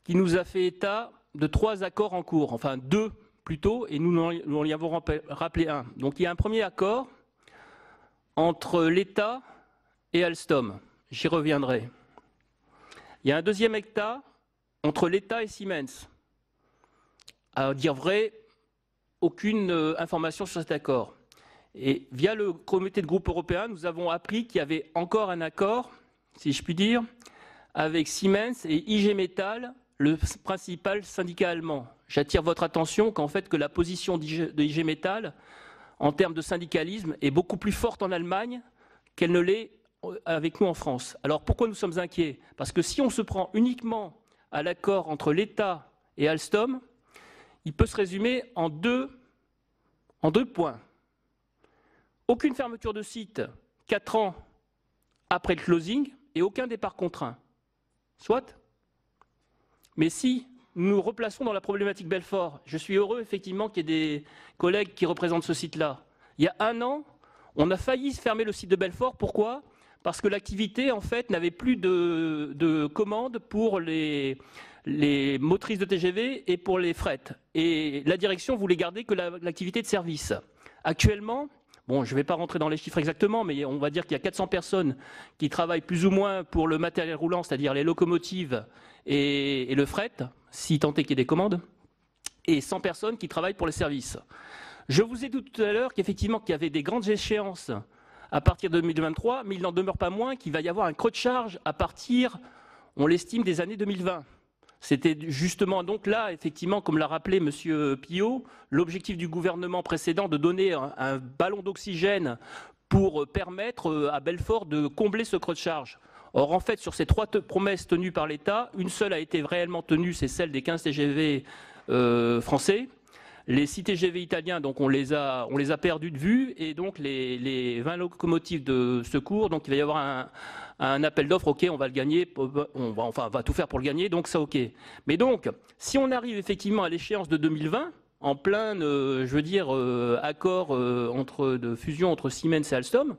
qui nous a fait état de 3 accords en cours, enfin 2 plutôt, et nous en y avons rappelé un. Donc il y a un premier accord entre l'État et Alstom. J'y reviendrai. Il y a un deuxième accord entre l'État et Siemens. À dire vrai, aucune information sur cet accord. Et via le comité de groupe européen, nous avons appris qu'il y avait encore un accord, si je puis dire, avec Siemens et IG Metall, le principal syndicat allemand. J'attire votre attention qu'en fait que la position de IG Metall, en termes de syndicalisme, est beaucoup plus forte en Allemagne qu'elle ne l'est avec nous en France. Alors pourquoi nous sommes inquiets? Parce que si on se prend uniquement à l'accord entre l'État et Alstom, il peut se résumer en deux points. Aucune fermeture de site 4 ans après le closing et aucun départ contraint. Soit. Mais si nous nous replaçons dans la problématique Belfort, je suis heureux effectivement qu'il y ait des collègues qui représentent ce site-là. Il y a 1 an, on a failli fermer le site de Belfort. Pourquoi? Parce que l'activité, en fait, n'avait plus de commandes pour les motrices de TGV et pour les frettes. Et la direction voulait garder que l'activité de service. Actuellement, Bon, je ne vais pas rentrer dans les chiffres exactement, mais on va dire qu'il y a 400 personnes qui travaillent plus ou moins pour le matériel roulant, c'est-à-dire les locomotives et le fret, si tant est qu'il y ait des commandes, et 100 personnes qui travaillent pour les services. Je vous ai dit tout à l'heure qu'effectivement qu'il y avait des grandes échéances à partir de 2023, mais il n'en demeure pas moins qu'il va y avoir un creux de charge à partir, on l'estime, des années 2020. C'était justement donc là, effectivement, comme l'a rappelé M. Pillot, l'objectif du gouvernement précédent de donner un ballon d'oxygène pour permettre à Belfort de combler ce creux de charge. Or, en fait, sur ces 3 promesses tenues par l'État, une seule a été réellement tenue, c'est celle des 15 TGV français. Les 6 TGV italiens, donc on les a perdus de vue, et donc les 20 locomotives de secours, donc il va y avoir un appel d'offres, ok, on va le gagner, on va tout faire pour le gagner, donc ça ok. Mais donc, si on arrive effectivement à l'échéance de 2020, en plein, je veux dire, accord de fusion entre Siemens et Alstom,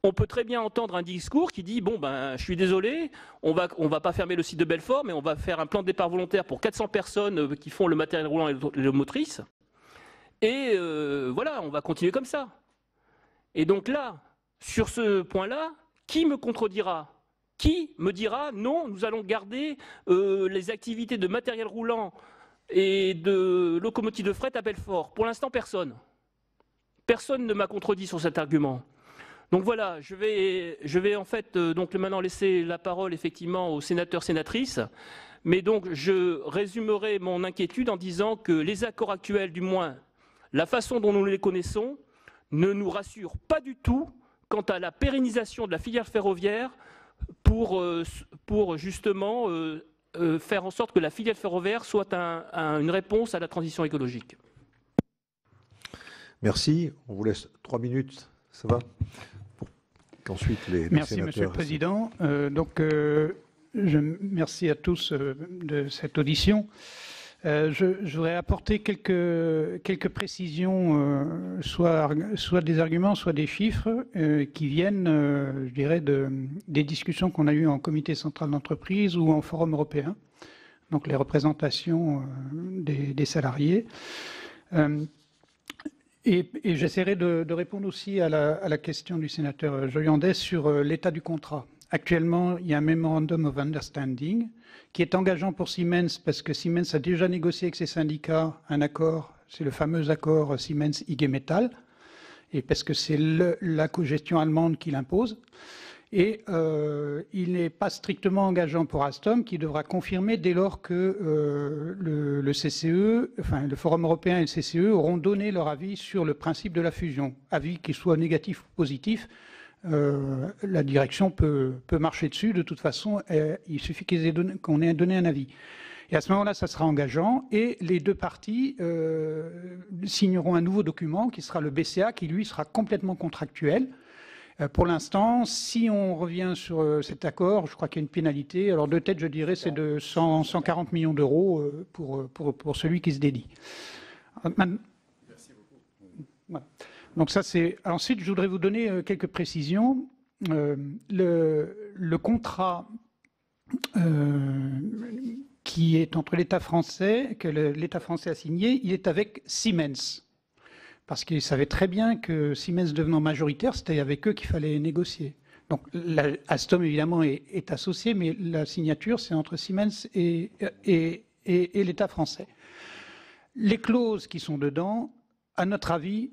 on peut très bien entendre un discours qui dit bon ben je suis désolé, on va pas fermer le site de Belfort, mais on va faire un plan de départ volontaire pour 400 personnes qui font le matériel roulant et les motrices. Et voilà, on va continuer comme ça. Et donc là, sur ce point-là, qui me contredira? Qui me dira non, nous allons garder les activités de matériel roulant et de locomotive de fret à Belfort? Pour l'instant, personne. Personne ne m'a contredit sur cet argument. Donc voilà, je vais en fait donc maintenant laisser la parole effectivement aux sénateurs, sénatrices, mais donc je résumerai mon inquiétude en disant que les accords actuels, du moins la façon dont nous les connaissons, ne nous rassure pas du tout quant à la pérennisation de la filière ferroviaire pour justement faire en sorte que la filière ferroviaire soit une réponse à la transition écologique. Merci. On vous laisse 3 minutes. Ça va? Qu'ensuite les Merci, sénateurs. Monsieur le Président. Merci à tous de cette audition. Je voudrais apporter quelques précisions, soit des arguments, soit des chiffres qui viennent, je dirais, des discussions qu'on a eues en comité central d'entreprise ou en forum européen, donc les représentations des salariés. Et j'essaierai de répondre aussi à la question du sénateur Joyandet sur l'état du contrat. Actuellement, il y a un Memorandum of Understanding qui est engageant pour Siemens parce que Siemens a déjà négocié avec ses syndicats un accord, c'est le fameux accord Siemens-IG Metall, et parce que c'est la cogestion allemande qui l'impose. Et il n'est pas strictement engageant pour Alstom, qui devra confirmer dès lors que le CCE, enfin le Forum européen et le CCE auront donné leur avis sur le principe de la fusion. Avis qu'il soit négatif ou positif, la direction peut marcher dessus. De toute façon, il suffit qu'on ait donné un avis. Et à ce moment-là, ça sera engageant. Et les deux parties signeront un nouveau document qui sera le BCA, qui lui sera complètement contractuel. Pour l'instant, si on revient sur cet accord, je crois qu'il y a une pénalité. Alors de tête, je dirais, c'est de 140 millions d'euros pour celui qui se dédie. Merci beaucoup. Voilà. Donc ça, c'est. Ensuite, je voudrais vous donner quelques précisions. Le contrat qui est entre l'État français, que l'État français a signé, il est avec Siemens. Parce qu'ils savaient très bien que Siemens devenant majoritaire, c'était avec eux qu'il fallait négocier. Donc Alstom, évidemment, est associé, mais la signature, c'est entre Siemens et l'État français. Les clauses qui sont dedans, à notre avis,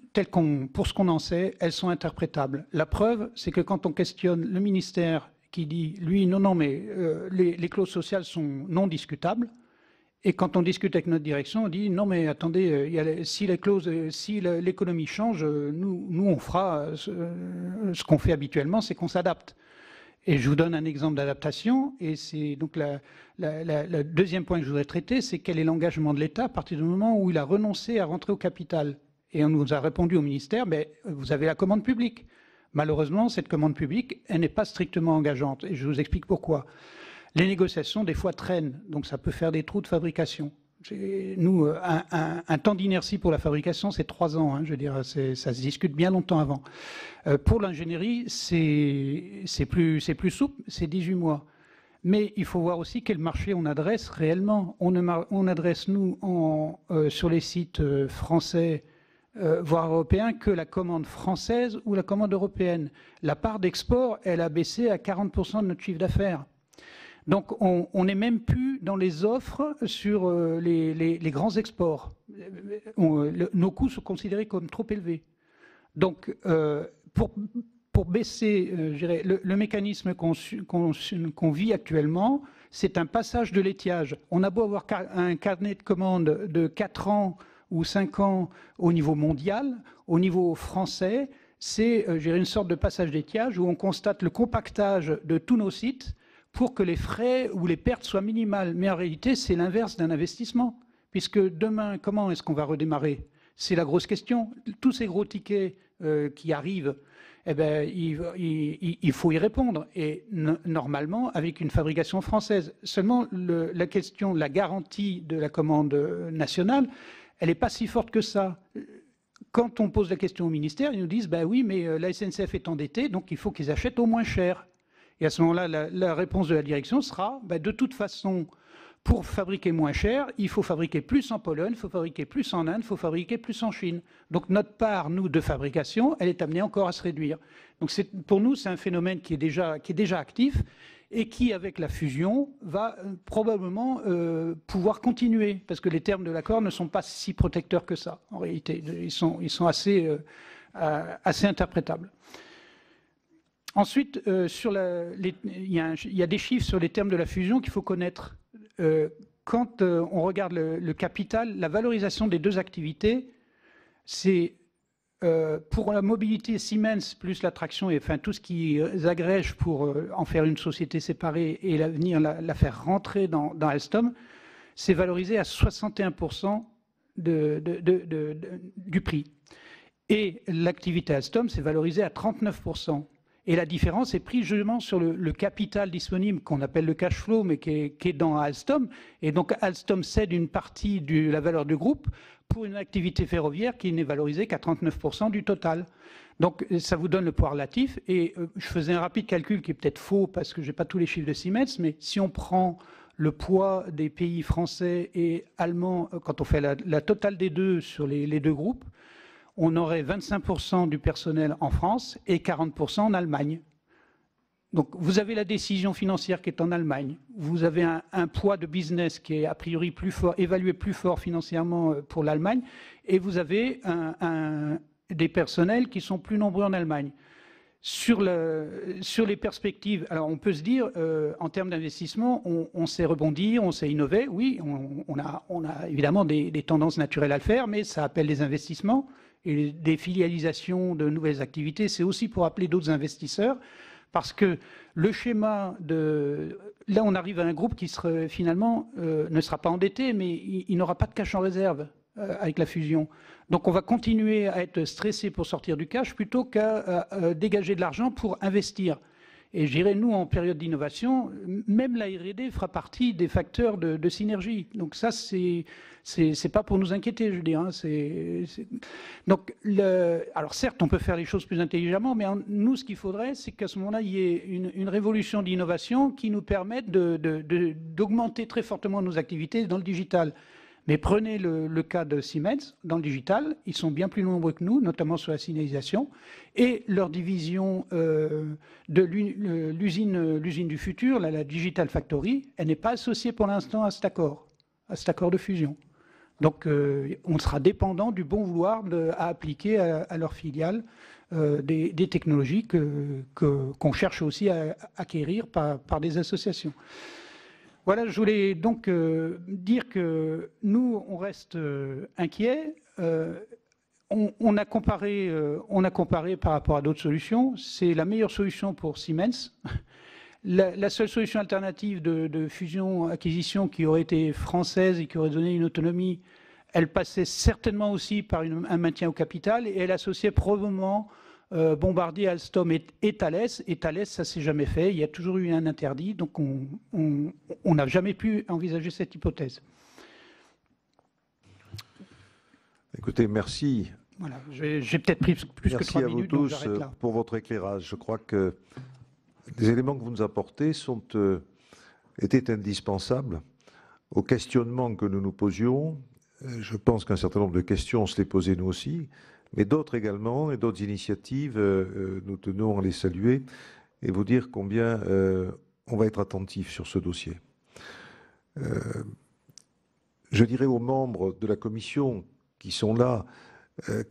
pour ce qu'on en sait, elles sont interprétables. La preuve, c'est que quand on questionne le ministère qui dit, lui, non, mais les clauses sociales sont non discutables, et quand on discute avec notre direction, on dit non mais attendez, si l'économie change, nous on fera ce qu'on fait habituellement, c'est qu'on s'adapte. Et je vous donne un exemple d'adaptation, et c'est donc le deuxième point que je voudrais traiter, c'est quel est l'engagement de l'État à partir du moment où il a renoncé à rentrer au capital. Et on nous a répondu au ministère, vous avez la commande publique. Malheureusement, cette commande publique, elle n'est pas strictement engageante, et je vous explique pourquoi. Les négociations, des fois, traînent, donc ça peut faire des trous de fabrication. Nous, un temps d'inertie pour la fabrication, c'est 3 ans. Je veux dire, ça se discute bien longtemps avant. Pour l'ingénierie, c'est plus souple, c'est 18 mois. Mais il faut voir aussi quel marché on adresse réellement. On adresse, nous, sur les sites français, voire européen, que la commande française ou la commande européenne. La part d'export, elle a baissé à 40% de notre chiffre d'affaires. Donc on n'est même plus dans les offres sur les grands exports. Nos coûts sont considérés comme trop élevés. Donc pour baisser le mécanisme qu'on vit actuellement, c'est un passage de l'étiage. On a beau avoir un carnet de commandes de 4 ans ou 5 ans au niveau mondial, au niveau français, c'est une sorte de passage d'étiage où on constate le compactage de tous nos sites pour que les frais ou les pertes soient minimales. Mais en réalité, c'est l'inverse d'un investissement. Puisque demain, comment est-ce qu'on va redémarrer? C'est la grosse question. Tous ces gros tickets qui arrivent, eh ben, il faut y répondre. Et normalement, avec une fabrication française. Seulement, la question, la garantie de la commande nationale, elle n'est pas si forte que ça. Quand on pose la question au ministère, ils nous disent bah oui, mais la SNCF est endettée, donc il faut qu'ils achètent au moins cher. Et à ce moment-là, la réponse de la direction sera bah, de toute façon, pour fabriquer moins cher, il faut fabriquer plus en Pologne, il faut fabriquer plus en Inde, il faut fabriquer plus en Chine. Donc notre part, nous, de fabrication, elle est amenée encore à se réduire. Donc pour nous, c'est un phénomène qui est déjà actif et qui, avec la fusion, va probablement pouvoir continuer, parce que les termes de l'accord ne sont pas si protecteurs que ça, en réalité. Ils sont assez interprétables. Ensuite, il y a des chiffres sur les termes de la fusion qu'il faut connaître. Quand on regarde le capital, la valorisation des deux activités, c'est pour la mobilité Siemens plus l'attraction et enfin tout ce qui agrège pour en faire une société séparée et venir la faire rentrer dans Alstom, c'est valorisé à 61% du prix. Et l'activité Alstom, c'est valorisé à 39%. Et la différence est prise justement sur le capital disponible qu'on appelle le cash flow, mais qui est dans Alstom. Et donc Alstom cède une partie de la valeur du groupe pour une activité ferroviaire qui n'est valorisée qu'à 39% du total. Donc ça vous donne le poids relatif. Et je faisais un rapide calcul qui est peut-être faux parce que je n'ai pas tous les chiffres de Siemens, mais si on prend le poids des pays français et allemands, quand on fait la totale des deux sur les deux groupes, on aurait 25% du personnel en France et 40% en Allemagne. Donc vous avez la décision financière qui est en Allemagne, vous avez un poids de business qui est a priori plus fort, évalué plus fort financièrement pour l'Allemagne, et vous avez des personnels qui sont plus nombreux en Allemagne. Sur les perspectives, alors on peut se dire, en termes d'investissement, on sait rebondir, on sait innover. Oui, on a évidemment des tendances naturelles à le faire, mais ça appelle des investissements. Et des filialisations de nouvelles activités, c'est aussi pour appeler d'autres investisseurs, parce que le schéma de... Là, on arrive à un groupe qui finalement ne sera pas endetté, mais il n'aura pas de cash en réserve avec la fusion. Donc on va continuer à être stressé pour sortir du cash plutôt qu'à dégager de l'argent pour investir. Et je dirais, nous, en période d'innovation, même la R&D fera partie des facteurs de synergie. Donc ça, c'est pas pour nous inquiéter, je veux dire. Hein. Donc, alors certes, on peut faire les choses plus intelligemment, mais nous, ce qu'il faudrait, c'est qu'à ce moment-là, il y ait une révolution d'innovation qui nous permette d'augmenter très fortement nos activités dans le digital. Mais prenez le cas de Siemens, dans le digital, ils sont bien plus nombreux que nous, notamment sur la signalisation, et leur division de l'usine du futur, la Digital Factory, elle n'est pas associée pour l'instant à cet accord de fusion. Donc on sera dépendant du bon vouloir à appliquer à leurs filiales des technologies qu'on cherche aussi à acquérir par des associations. Voilà, je voulais donc dire que nous, on reste inquiets. On a comparé par rapport à d'autres solutions. C'est la meilleure solution pour Siemens. La seule solution alternative de fusion-acquisition qui aurait été française et qui aurait donné une autonomie, elle passait certainement aussi par un maintien au capital et elle associait probablement Bombardier, Alstom et Thales. Et Thales, ça ne s'est jamais fait. Il y a toujours eu un interdit. Donc, on n'a jamais pu envisager cette hypothèse. Écoutez, merci. Voilà, j'ai peut-être pris plus que 3 minutes. Merci à vous tous pour votre éclairage. Je crois que les éléments que vous nous apportez étaient indispensables au questionnement que nous nous posions je pense qu'un certain nombre de questions, on se les posait nous aussi, mais d'autres également, et d'autres initiatives, nous tenons à les saluer et vous dire combien on va être attentif sur ce dossier. Je dirais aux membres de la commission qui sont là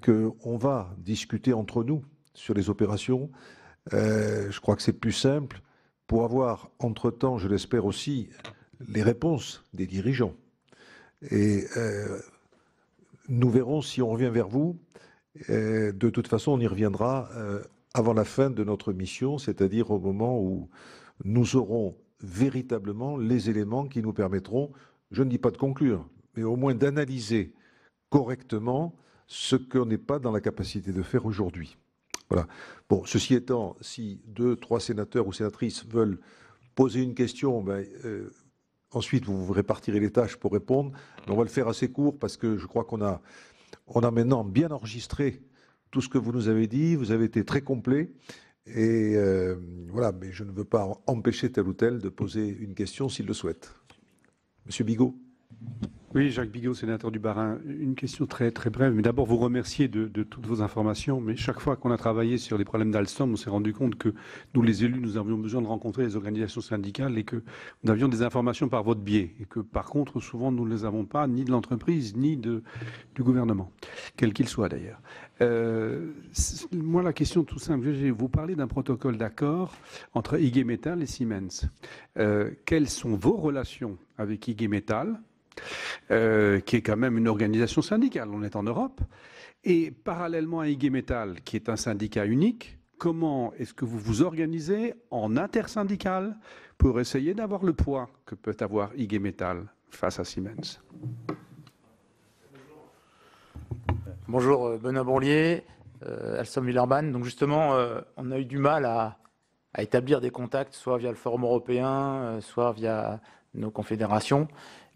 qu'on va discuter entre nous sur les opérations. Je crois que c'est plus simple pour avoir, entre-temps, je l'espère aussi, les réponses des dirigeants. Et nous verrons si on revient vers vous. De toute façon, on y reviendra avant la fin de notre mission, c'est-à-dire au moment où nous aurons véritablement les éléments qui nous permettront, je ne dis pas de conclure, mais au moins d'analyser correctement ce qu'on n'est pas dans la capacité de faire aujourd'hui. Voilà. Bon, ceci étant, si 2, 3 sénateurs ou sénatrices veulent poser une question, ensuite vous vous répartirez les tâches pour répondre. Mais on va le faire assez court parce que je crois qu'on a maintenant bien enregistré tout ce que vous nous avez dit. Vous avez été très complet. Et voilà, mais je ne veux pas empêcher tel ou tel de poser une question s'il le souhaite. Monsieur Bigot. Oui, Jacques Bigot, sénateur du Bas-Rhin. Une question très, très brève. Mais d'abord, vous remercier de toutes vos informations. Mais chaque fois qu'on a travaillé sur les problèmes d'Alstom, on s'est rendu compte que nous, les élus, nous avions besoin de rencontrer les organisations syndicales et que nous avions des informations par votre biais. Et que, par contre, souvent, nous ne les avons pas, ni de l'entreprise, ni du gouvernement, quel qu'il soit d'ailleurs. Moi, la question toute simple, vous parlez d'un protocole d'accord entre IG Metall et Siemens. Quelles sont vos relations avec IG Metall ? Qui est quand même une organisation syndicale, on est en Europe, et parallèlement à IG Metall, qui est un syndicat unique, comment est-ce que vous vous organisez en intersyndical pour essayer d'avoir le poids que peut avoir IG Metall face à Siemens? Bonjour, Benoît Bourlier, Alstom Villeurbanne. Donc justement, on a eu du mal à établir des contacts, soit via le Forum européen, soit via nos confédérations.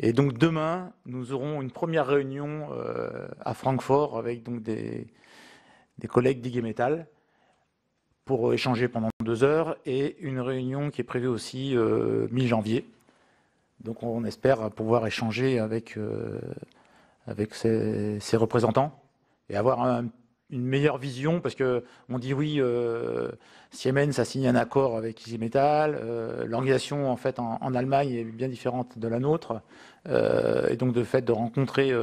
Et donc demain, nous aurons une première réunion à Francfort avec donc des collègues d'IG Metall pour échanger pendant 2 heures et une réunion qui est prévue aussi mi-janvier. Donc on espère pouvoir échanger avec ces représentants et avoir une meilleure vision, parce qu'on dit oui, Siemens a signé un accord avec IG Metall, l'organisation en fait en Allemagne est bien différente de la nôtre, et donc de fait de rencontrer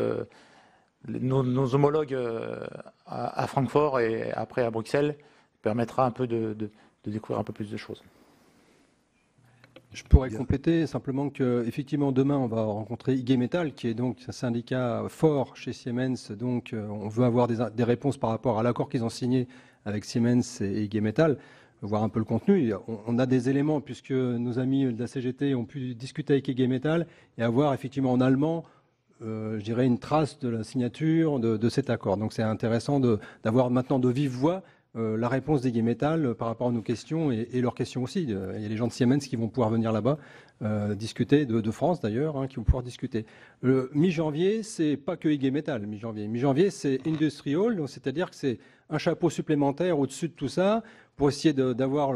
nos homologues à Francfort et après à Bruxelles permettra un peu de découvrir un peu plus de choses. Je pourrais compléter simplement qu'effectivement demain on va rencontrer IG Metall qui est donc un syndicat fort chez Siemens, donc on veut avoir des réponses par rapport à l'accord qu'ils ont signé avec Siemens et IG Metall, voir un peu le contenu. On a des éléments puisque nos amis de la CGT ont pu discuter avec IG Metall et avoir effectivement en allemand je dirais une trace de la signature de cet accord. Donc c'est intéressant d'avoir maintenant de vive voix la réponse d'IG Metall par rapport à nos questions et leurs questions aussi. Il y a les gens de Siemens qui vont pouvoir venir là-bas discuter, de France d'ailleurs, qui vont pouvoir discuter. Mi-janvier, c'est pas que IG Metall. Mi-janvier, c'est Industrial, c'est-à-dire que c'est un chapeau supplémentaire au-dessus de tout ça pour essayer d'avoir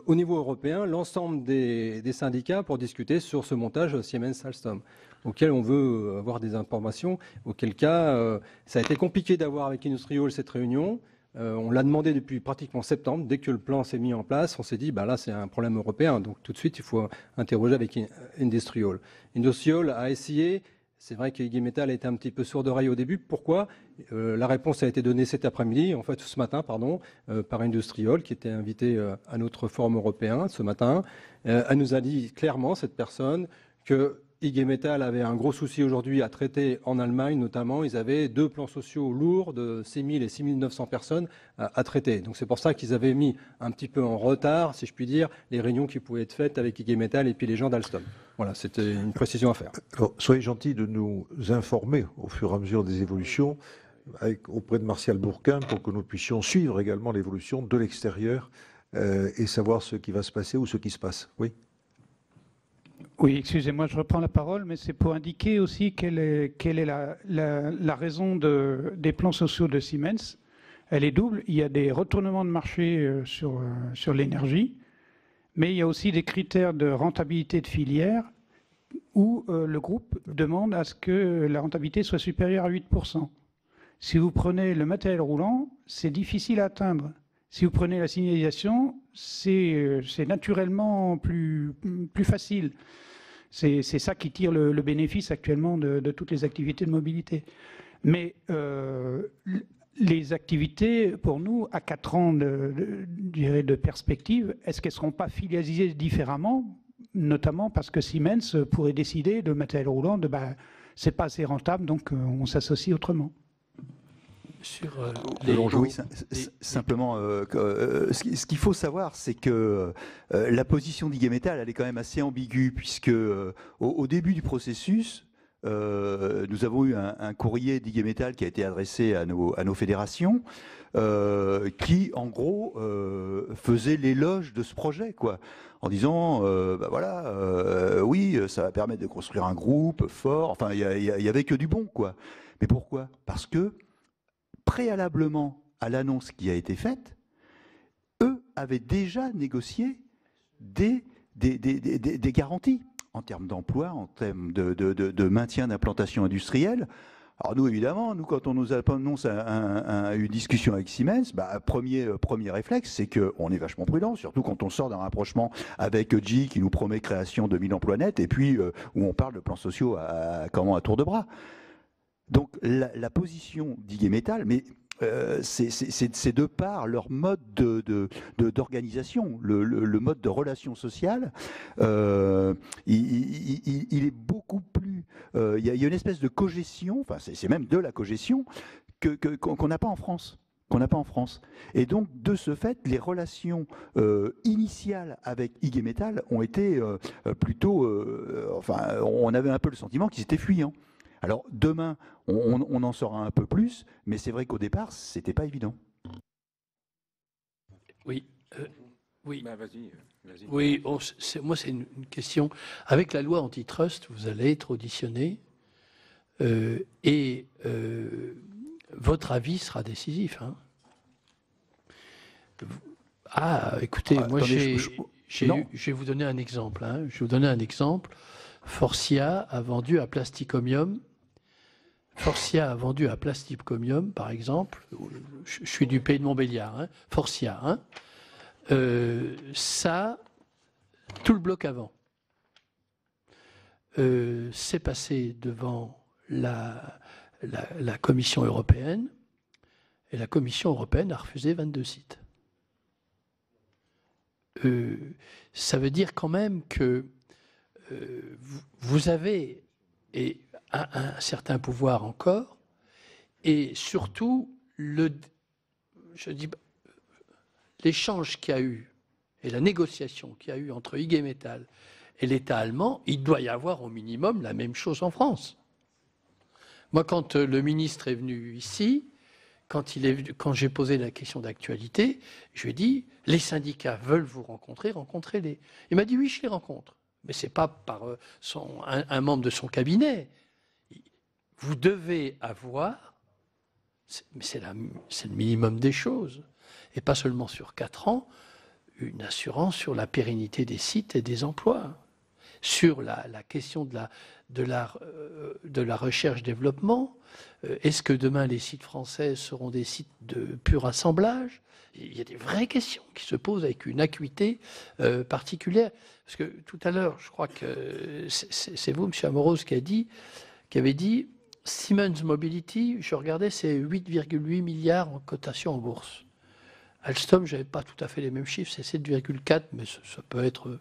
au niveau européen l'ensemble des syndicats pour discuter sur ce montage Siemens-Alstom, auquel on veut avoir des informations, auquel cas ça a été compliqué d'avoir avec Industrial cette réunion. On l'a demandé depuis pratiquement septembre. Dès que le plan s'est mis en place, on s'est dit là c'est un problème européen, donc tout de suite il faut interroger avec Industrial. Industrial a essayé, c'est vrai qu'IG Metall a été un petit peu sourd d'oreille au début. Pourquoi? La réponse a été donnée cet après-midi, en fait ce matin, par Industrial qui était invité à notre forum européen ce matin. Elle nous a dit clairement, cette personne, que IG Metall avait un gros souci aujourd'hui à traiter en Allemagne, notamment. Ils avaient 2 plans sociaux lourds de 6 000 et 6 900 personnes à traiter. Donc c'est pour ça qu'ils avaient mis un petit peu en retard, si je puis dire, les réunions qui pouvaient être faites avec IG Metall et puis les gens d'Alstom. Voilà, c'était une précision à faire. Alors, soyez gentils de nous informer au fur et à mesure des évolutions auprès de Martial Bourquin pour que nous puissions suivre également l'évolution de l'extérieur et savoir ce qui va se passer ou ce qui se passe. Oui. Oui, excusez-moi, je reprends la parole, mais c'est pour indiquer aussi quelle est la raison des plans sociaux de Siemens. Elle est double. Il y a des retournements de marché sur l'énergie, mais il y a aussi des critères de rentabilité de filière où le groupe demande à ce que la rentabilité soit supérieure à 8%. Si vous prenez le matériel roulant, c'est difficile à atteindre. Si vous prenez la signalisation, c'est naturellement plus facile. C'est ça qui tire le bénéfice actuellement de toutes les activités de mobilité. Mais les activités, pour nous, à 4 ans de perspective, est-ce qu'elles ne seront pas filialisées différemment, notamment parce que Siemens pourrait décider de matériel roulant, c'est pas assez rentable, donc on s'associe autrement. Simplement, ce qu'il faut savoir, c'est que la position d'IG Metall, elle est quand même assez ambiguë, puisque au début du processus, nous avons eu un courrier d'IG Metall qui a été adressé à nos fédérations, qui, en gros, faisait l'éloge de ce projet, quoi, en disant, oui, ça va permettre de construire un groupe fort. Enfin, il y avait que du bon, quoi. Mais pourquoi? Parce que préalablement à l'annonce qui a été faite, eux avaient déjà négocié des garanties en termes d'emploi, en termes de maintien d'implantation industrielle. Alors nous, évidemment, quand on nous annonce une discussion avec Siemens, premier réflexe, c'est qu'on est vachement prudent, surtout quand on sort d'un rapprochement avec GE qui nous promet création de 1000 emplois nets, et puis où on parle de plans sociaux à tour de bras. Donc la position d'IG Metall, mais c'est de par leur mode d'organisation, le mode de relation sociale, il est beaucoup plus... Il y a une espèce de cogestion, enfin c'est même de la cogestion, qu'on n'a pas en France. Et donc, de ce fait, les relations initiales avec IG Metall ont été plutôt... on avait un peu le sentiment qu'ils étaient fuyants. Alors, demain, on en saura un peu plus, mais c'est vrai qu'au départ, ce n'était pas évident. Oui. Vas-y. Oui, moi, c'est une question. Avec la loi antitrust, vous allez être auditionné et votre avis sera décisif. Hein. Écoutez, moi, je vais vous donner un exemple. Hein. Je vais vous donner un exemple. Forcia a vendu à Plasticomium. Par exemple, je suis du pays de Montbéliard, hein, Forcia, hein, ça, tout le bloc avant, c'est passé devant la Commission européenne, et la Commission européenne a refusé 22 sites. Ça veut dire quand même que vous avez un certain pouvoir encore, et surtout l'échange qu'il y a eu et la négociation qu'il y a eu entre IG Metall et l'État allemand, il doit y avoir au minimum la même chose en France. Moi, quand le ministre est venu ici, quand j'ai posé la question d'actualité, je lui ai dit « Les syndicats veulent vous rencontrer, rencontrez-les ». Il m'a dit « Oui, je les rencontre ». Mais ce n'est pas par un membre de son cabinet. Vous devez avoir, mais c'est le minimum des choses, et pas seulement sur 4 ans, une assurance sur la pérennité des sites et des emplois, sur la question de la recherche-développement. Est-ce que demain les sites français seront des sites de pur assemblage? Il y a des vraies questions qui se posent avec une acuité particulière. Parce que tout à l'heure, je crois que c'est vous, M. Amoros, qui avait dit Siemens Mobility, je regardais, c'est 8,8 milliards en cotation en bourse. Alstom, je n'avais pas tout à fait les mêmes chiffres, c'est 7,4, mais ça peut être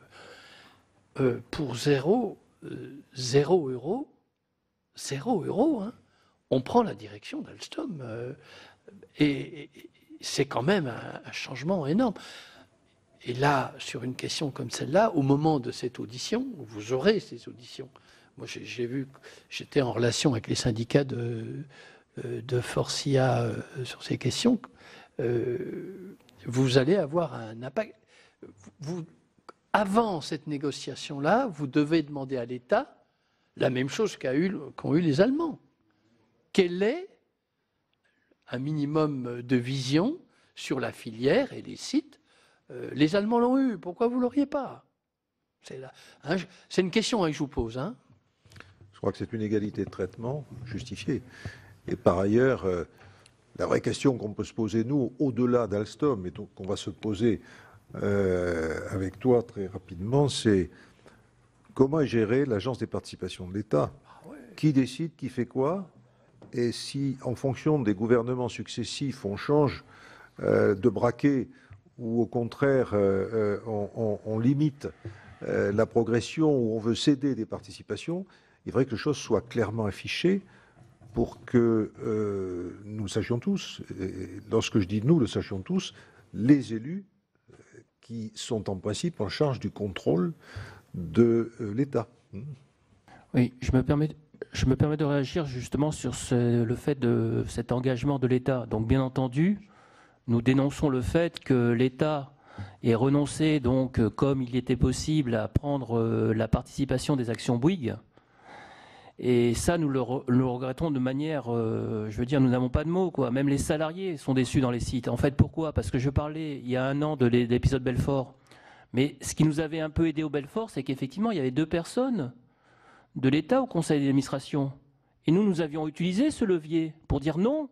pour 0 euros, hein, on prend la direction d'Alstom. Et c'est quand même un changement énorme. Et là, sur une question comme celle-là, au moment de cette audition, vous aurez ces auditions. Moi, j'ai vu, j'étais en relation avec les syndicats de Forcia sur ces questions. Vous allez avoir un impact. Avant cette négociation-là, vous devez demander à l'État la même chose qu'ont eu les Allemands. Quel est un minimum de vision sur la filière et les sites? Les Allemands l'ont eu, pourquoi vous ne l'auriez pas? C'est une question que je vous pose. Hein. crois que c'est une égalité de traitement justifiée. Et par ailleurs, la vraie question qu'on peut se poser, nous, au-delà d'Alstom, et donc qu'on va se poser avec toi très rapidement, c'est comment est gérée l'Agence des participations de l'État? Qui décide, qui fait quoi? Et si, en fonction des gouvernements successifs, on change de braquet ou au contraire, on limite la progression ou on veut céder des participations, il faudrait que les choses soient clairement affichées pour que nous le sachions tous. Et lorsque je dis nous le sachions tous, les élus qui sont en principe en charge du contrôle de l'État. Oui, je me permets de réagir justement sur le fait de cet engagement de l'État. Donc bien entendu, nous dénonçons le fait que l'État ait renoncé, donc, comme il était possible, à prendre la participation des actions Bouygues. Et ça, nous le regrettons de manière, je veux dire, nous n'avons pas de mots, quoi. Même les salariés sont déçus dans les sites. En fait, pourquoi? Parce que je parlais il y a 1 an de l'épisode Belfort. Mais ce qui nous avait un peu aidé au Belfort, c'est qu'effectivement, il y avait 2 personnes de l'État au conseil d'administration. Et nous avions utilisé ce levier pour dire non.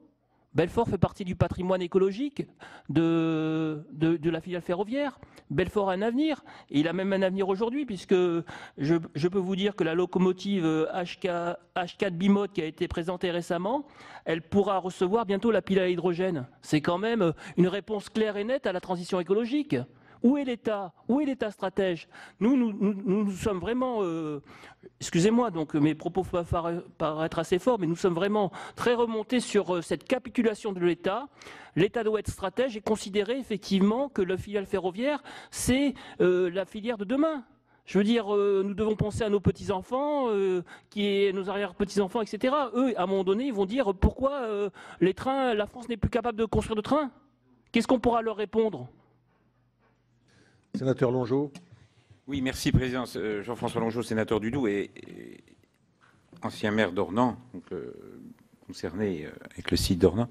Belfort fait partie du patrimoine écologique de la filiale ferroviaire. Belfort a un avenir, et il a même un avenir aujourd'hui, puisque je peux vous dire que la locomotive H4 Bimod qui a été présentée récemment, elle pourra recevoir bientôt la pile à hydrogène. C'est quand même une réponse claire et nette à la transition écologique. Où est l'État? Où est l'État stratège? Nous sommes vraiment, excusez-moi, donc mes propos peuvent paraître assez forts, mais nous sommes vraiment très remontés sur cette capitulation de l'État. L'État doit être stratège et considérer effectivement que la filiale ferroviaire, c'est la filière de demain. Je veux dire, nous devons penser à nos petits-enfants, nos arrière-petits-enfants, etc. Eux, à un moment donné, ils vont dire pourquoi les trains, la France n'est plus capable de construire de trains. Qu'est-ce qu'on pourra leur répondre? Sénateur Longeau. Oui, merci, Président. Jean-François Longeau, sénateur du Doubs et ancien maire d'Ornans, concerné avec le site d'Ornans,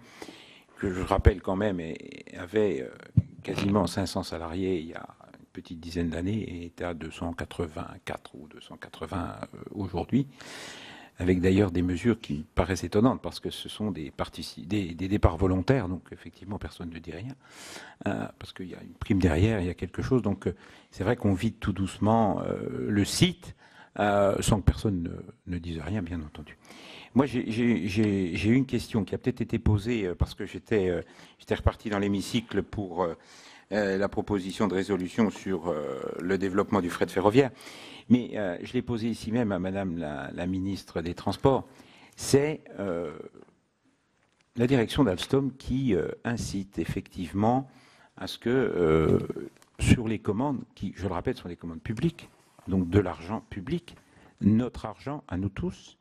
que je rappelle quand même avait quasiment 500 salariés il y a une petite dizaine d'années et était à 284 ou 280 aujourd'hui, avec d'ailleurs des mesures qui paraissent étonnantes parce que ce sont des départs volontaires, donc effectivement personne ne dit rien, parce qu'il y a une prime derrière, il y a quelque chose, donc c'est vrai qu'on vide tout doucement le site sans que personne ne dise rien, bien entendu. Moi, j'ai eu une question qui a peut-être été posée parce que j'étais reparti dans l'hémicycle pour la proposition de résolution sur le développement du fret ferroviaire. Mais je l'ai posé ici même à Madame la ministre des Transports. C'est la direction d'Alstom qui incite effectivement à ce que sur les commandes, qui, je le rappelle, sont des commandes publiques, donc de l'argent public, notre argent à nous tous,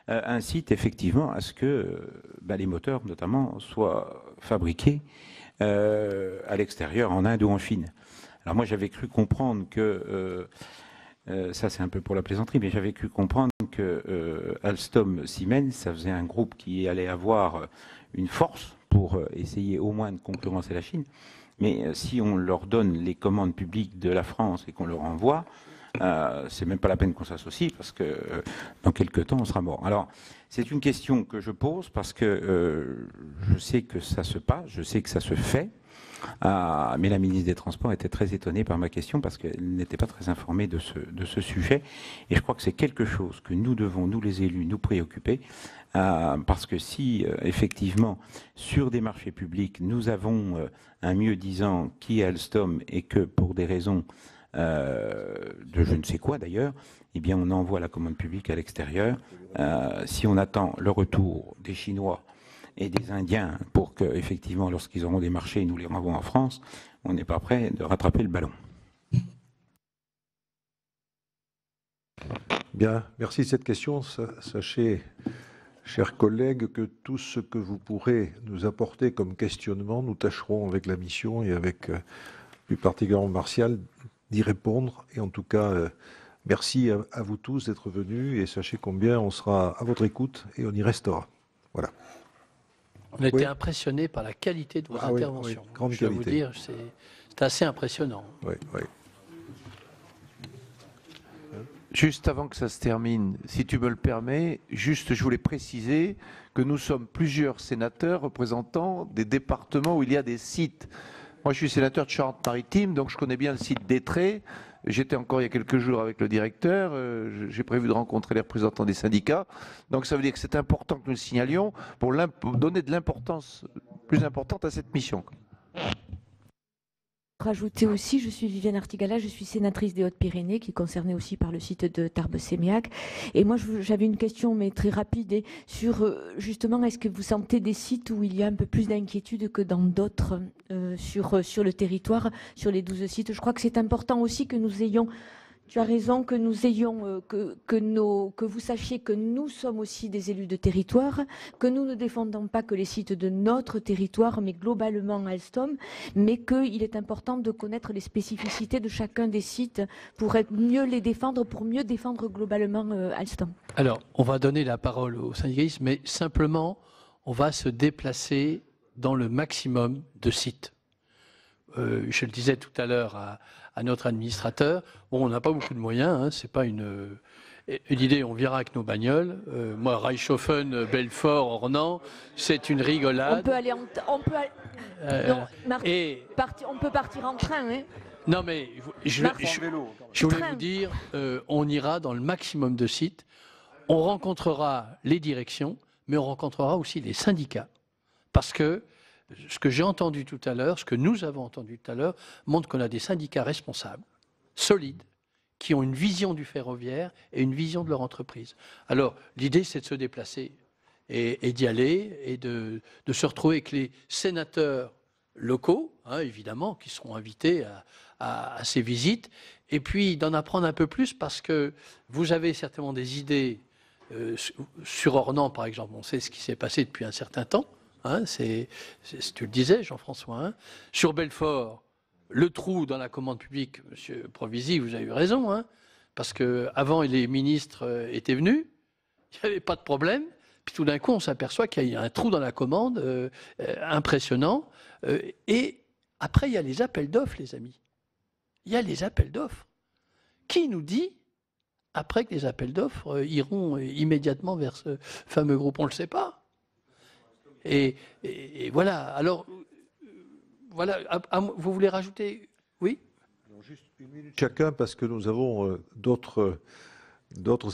incite effectivement à ce que les moteurs, notamment, soient fabriqués à l'extérieur, en Inde ou en Chine. Alors moi, j'avais cru comprendre que... ça, c'est un peu pour la plaisanterie, mais j'avais cru comprendre que Alstom Siemens, ça faisait un groupe qui allait avoir une force pour essayer au moins de concurrencer la Chine. Mais si on leur donne les commandes publiques de la France et qu'on leur envoie, c'est même pas la peine qu'on s'associe parce que dans quelques temps, on sera mort. Alors, c'est une question que je pose parce que je sais que ça se passe, je sais que ça se fait. Mais la ministre des Transports était très étonnée par ma question parce qu'elle n'était pas très informée de ce sujet. Et je crois que c'est quelque chose que nous devons, nous les élus, nous préoccuper. Parce que si, effectivement, sur des marchés publics, nous avons un mieux-disant qui est Alstom et que pour des raisons de je ne sais quoi d'ailleurs, eh bien on envoie la commande publique à l'extérieur. Si on attend le retour des Chinois et des Indiens pour que, effectivement, lorsqu'ils auront des marchés, nous les renvoient en France, on n'est pas prêt de rattraper le ballon. Bien, merci de cette question. Sachez, chers collègues, que tout ce que vous pourrez nous apporter comme questionnement, nous tâcherons avec la mission et avec, plus particulièrement Martial, d'y répondre. Et en tout cas, merci à vous tous d'être venus et sachez combien on sera à votre écoute et on y restera. Voilà. On a été impressionnés par la qualité de vos interventions. Oui, grande je dois qualité. vous dire, c'est assez impressionnant. Oui, oui. Juste avant que ça se termine, si tu me le permets, juste je voulais préciser que nous sommes plusieurs sénateurs représentants des départements où il y a des sites. Moi, je suis sénateur de Charente-Maritime, donc je connais bien le site d'Étré. J'étais encore il y a quelques jours avec le directeur. J'ai prévu de rencontrer les représentants des syndicats. Donc ça veut dire que c'est important que nous le signalions pour donner de l'importance plus importante à cette mission. Rajouter aussi, je suis Viviane Artigala, je suis sénatrice des Hautes-Pyrénées, qui est concernée aussi par le site de Tarbes-Séméac. Et moi, j'avais une question, mais très rapide, sur justement, est-ce que vous sentez des sites où il y a un peu plus d'inquiétude que dans d'autres sur le territoire, sur les 12 sites? Je crois que c'est important aussi que nous ayons... Tu as raison, que nous ayons, que vous sachiez que nous sommes aussi des élus de territoire, que nous ne défendons pas que les sites de notre territoire, mais globalement Alstom, mais qu'il est important de connaître les spécificités de chacun des sites pour mieux les défendre, pour mieux défendre globalement Alstom. Alors, on va donner la parole aux syndicalistes, mais simplement, on va se déplacer dans le maximum de sites. Je le disais tout à l'heure à notre administrateur, bon, on n'a pas beaucoup de moyens, hein, c'est pas une idée, on viendra avec nos bagnoles. Moi, Reichshofen, Belfort, Ornans, c'est une rigolade. On peut aller non, Marc, on peut partir en train, hein. Non, mais je voulais vous dire, on ira dans le maximum de sites, on rencontrera les directions, mais on rencontrera aussi les syndicats, parce que ce que j'ai entendu tout à l'heure, ce que nous avons entendu tout à l'heure, montre qu'on a des syndicats responsables, solides, qui ont une vision du ferroviaire et une vision de leur entreprise. Alors, l'idée, c'est de se déplacer et d'y aller et de se retrouver avec les sénateurs locaux, hein, évidemment, qui seront invités à ces visites, et puis d'en apprendre un peu plus parce que vous avez certainement des idées sur Ornans, par exemple. On sait ce qui s'est passé depuis un certain temps. Hein, tu le disais, Jean-François. Hein. Sur Belfort, le trou dans la commande publique, Monsieur Provisi, vous avez eu raison, hein, parce qu'avant, les ministres étaient venus, il n'y avait pas de problème, puis tout d'un coup, on s'aperçoit qu'il y a un trou dans la commande impressionnant. Et après, il y a les appels d'offres, les amis. Il y a les appels d'offres. Qui nous dit, après que les appels d'offres iront immédiatement vers ce fameux groupe? On ne le sait pas. Et voilà. Alors, voilà. Vous voulez rajouter? Oui. Alors, juste une minute chacun, parce que nous avons d'autres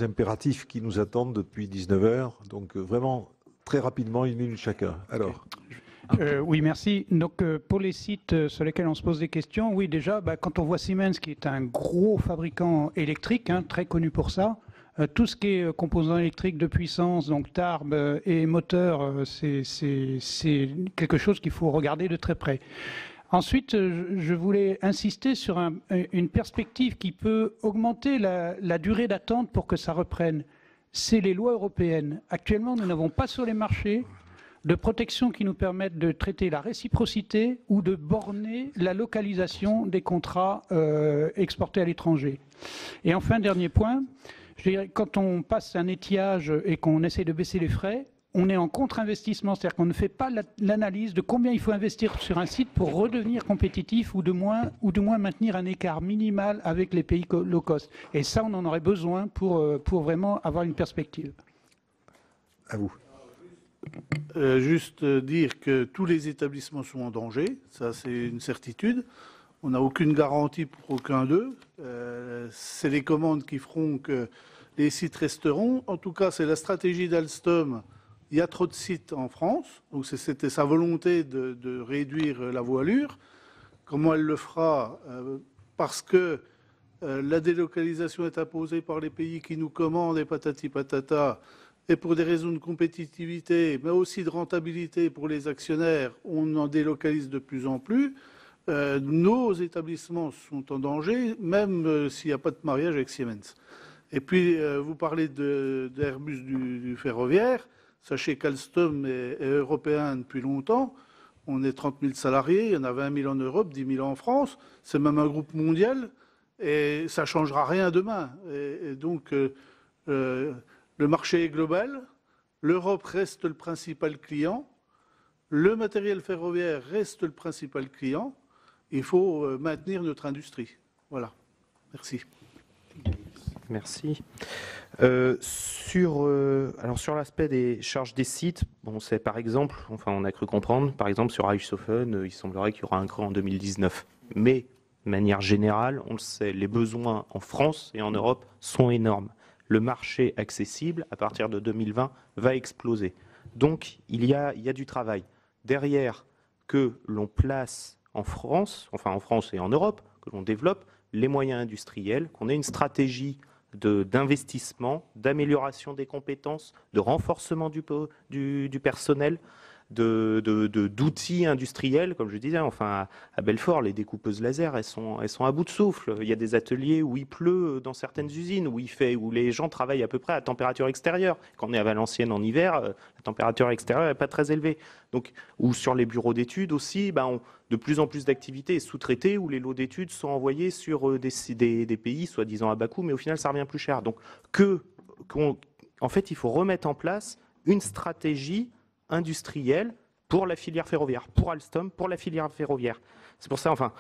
impératifs qui nous attendent depuis 19h. Donc, vraiment, très rapidement, une minute chacun. Alors. Oui, merci. Donc, pour les sites sur lesquels on se pose des questions, oui, déjà, quand on voit Siemens, qui est un gros fabricant électrique, hein, très connu pour ça, tout ce qui est composants électriques de puissance, donc Tarbes et moteurs, c'est quelque chose qu'il faut regarder de très près. Ensuite, je voulais insister sur une perspective qui peut augmenter la durée d'attente pour que ça reprenne. C'est les lois européennes. Actuellement, nous n'avons pas sur les marchés de protection qui nous permettent de traiter la réciprocité ou de borner la localisation des contrats exportés à l'étranger. Et enfin, dernier point, je dirais, quand on passe un étiage et qu'on essaie de baisser les frais, on est en contre-investissement, c'est-à-dire qu'on ne fait pas l'analyse de combien il faut investir sur un site pour redevenir compétitif ou de moins maintenir un écart minimal avec les pays low cost. Et ça, on en aurait besoin pour vraiment avoir une perspective. À vous. Juste dire que tous les établissements sont en danger, ça c'est une certitude. On n'a aucune garantie pour aucun d'eux. C'est les commandes qui feront que les sites resteront. En tout cas, c'est la stratégie d'Alstom. Il y a trop de sites en France, donc c'était sa volonté de réduire la voilure. Comment elle le fera? Parce que la délocalisation est imposée par les pays qui nous commandent et patati patata. Et pour des raisons de compétitivité, mais aussi de rentabilité pour les actionnaires, on en délocalise de plus en plus. Nos établissements sont en danger, même s'il n'y a pas de mariage avec Siemens. Et puis, vous parlez d'Airbus du ferroviaire. Sachez qu'Alstom est européen depuis longtemps. On est 30 000 salariés, il y en a 20 000 en Europe, 10 000 en France. C'est même un groupe mondial et ça ne changera rien demain. Et donc, le marché est global, l'Europe reste le principal client, le matériel ferroviaire reste le principal client. Il faut maintenir notre industrie. Voilà. Merci. Merci. Sur l'aspect des charges des sites, bon, c'est par exemple, enfin on a cru comprendre, par exemple sur Reichshofen, il semblerait qu'il y aura un creux en 2019. Mais de manière générale, on le sait, les besoins en France et en Europe sont énormes. Le marché accessible, à partir de 2020, va exploser. Donc il y a du travail. Derrière, que l'on place en France, enfin en France et en Europe, que l'on développe les moyens industriels, qu'on ait une stratégie d'investissement, d'amélioration des compétences, de renforcement du personnel, d'outils industriels, comme je disais, enfin à Belfort, les découpeuses laser, elles sont à bout de souffle. Il y a des ateliers où il pleut dans certaines usines, où les gens travaillent à peu près à température extérieure. Quand on est à Valenciennes en hiver, la température extérieure n'est pas très élevée. Donc, ou sur les bureaux d'études aussi, de plus en plus d'activités sous-traitées où les lots d'études sont envoyés sur des pays soi-disant à bas coût, mais au final ça revient plus cher. Donc, en fait, il faut remettre en place une stratégie industrielle pour la filière ferroviaire, pour Alstom, pour la filière ferroviaire. C'est pour ça, enfin,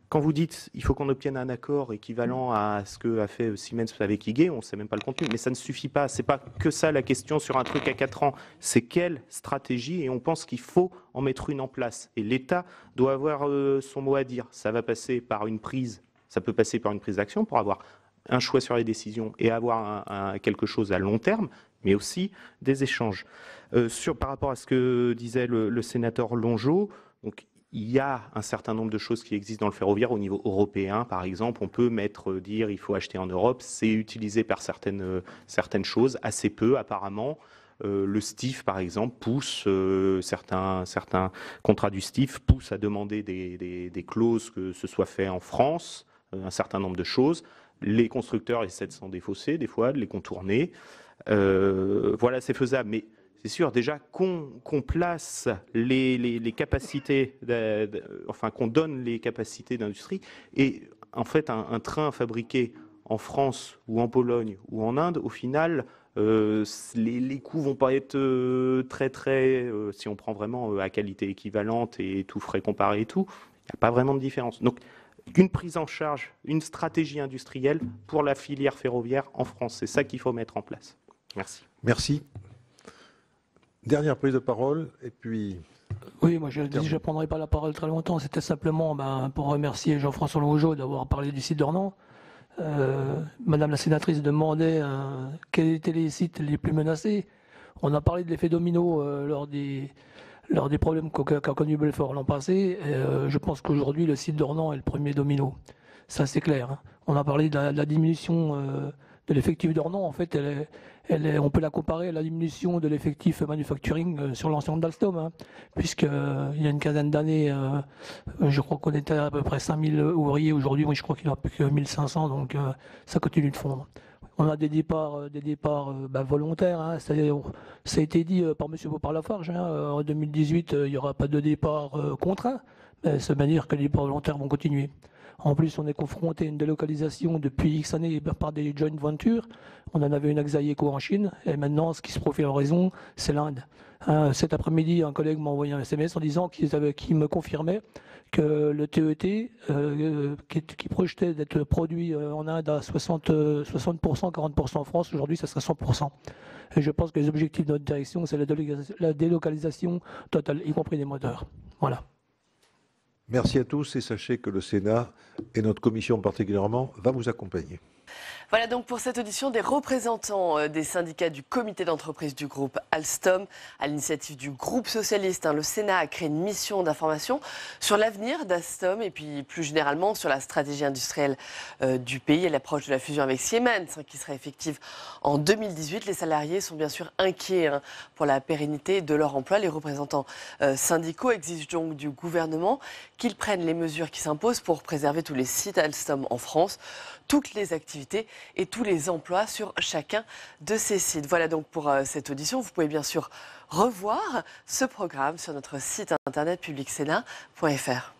quand vous dites il faut qu'on obtienne un accord équivalent à ce que a fait Siemens avec IG, on ne sait même pas le contenu, mais ça ne suffit pas. C'est pas que ça la question sur un truc à 4 ans. C'est quelle stratégie, et on pense qu'il faut en mettre une en place. Et l'État doit avoir son mot à dire. Ça va passer par une prise, ça peut passer par une prise d'action pour avoir un choix sur les décisions et avoir quelque chose à long terme, mais aussi des échanges. Par rapport à ce que disait le sénateur Longeau, donc, il y a un certain nombre de choses qui existent dans le ferroviaire au niveau européen. Par exemple, on peut dire il faut acheter en Europe. C'est utilisé par certaines choses, assez peu apparemment. Le STIF, par exemple, pousse, certains contrats du STIF poussent à demander des clauses que ce soit fait en France, un certain nombre de choses. Les constructeurs essaient de s'en défausser, des fois, de les contourner. Voilà, c'est faisable. Mais c'est sûr, déjà qu'on place les capacités, enfin qu'on donne les capacités d'industrie. Et en fait, un train fabriqué en France ou en Pologne ou en Inde, au final, les coûts vont pas être très, si on prend vraiment à qualité équivalente et tout frais comparé et tout, il n'y a pas vraiment de différence. Donc, une prise en charge, une stratégie industrielle pour la filière ferroviaire en France. C'est ça qu'il faut mettre en place. Merci. Merci. Dernière prise de parole, et puis... Oui, moi je ne prendrai pas la parole très longtemps. C'était simplement pour remercier Jean-François Longeau d'avoir parlé du site d'Ornans. Madame la sénatrice demandait quels étaient les sites les plus menacés. On a parlé de l'effet domino lors des problèmes qu'a connu Belfort l'an passé. Je pense qu'aujourd'hui, le site d'Ornans est le premier domino. Ça, c'est clair. Hein. On a parlé de la diminution de l'effectif d'Ornans. En fait, on peut la comparer à la diminution de l'effectif manufacturing sur l'ensemble d'Alstom. Hein, puisqu'il y a une quinzaine d'années, je crois qu'on était à peu près 5000 ouvriers. Aujourd'hui, je crois qu'il n'y en a plus que 1500. Donc, ça continue de fondre. On a des départs volontaires. Hein, ça a été dit par M. Beaupart-Lafarge. Hein, en 2018, il n'y aura pas de départ contraint. Mais ça veut dire que les départs volontaires vont continuer. En plus, on est confronté à une délocalisation depuis X années par des joint ventures. On en avait une à Xiaoyeco en Chine. Et maintenant, ce qui se profile en raison, c'est l'Inde. Cet après-midi, un collègue m'a envoyé un SMS en disant qu'il me confirmait que le TET, qui projetait d'être produit en Inde à 60%, 40% en France, aujourd'hui, ça serait 100%. Et je pense que les objectifs de notre direction, c'est la délocalisation totale, y compris des moteurs. Voilà. Merci à tous et sachez que le Sénat et notre commission particulièrement va vous accompagner. Voilà donc pour cette audition des représentants des syndicats du comité d'entreprise du groupe Alstom. À l'initiative du groupe socialiste, le Sénat a créé une mission d'information sur l'avenir d'Alstom et puis plus généralement sur la stratégie industrielle du pays et l'approche de la fusion avec Siemens qui sera effective en 2018. Les salariés sont bien sûr inquiets pour la pérennité de leur emploi. Les représentants syndicaux exigent donc du gouvernement qu'il prenne les mesures qui s'imposent pour préserver tous les sites Alstom en France, toutes les activités et tous les emplois sur chacun de ces sites. Voilà donc pour cette audition. Vous pouvez bien sûr revoir ce programme sur notre site internet publicsénat.fr.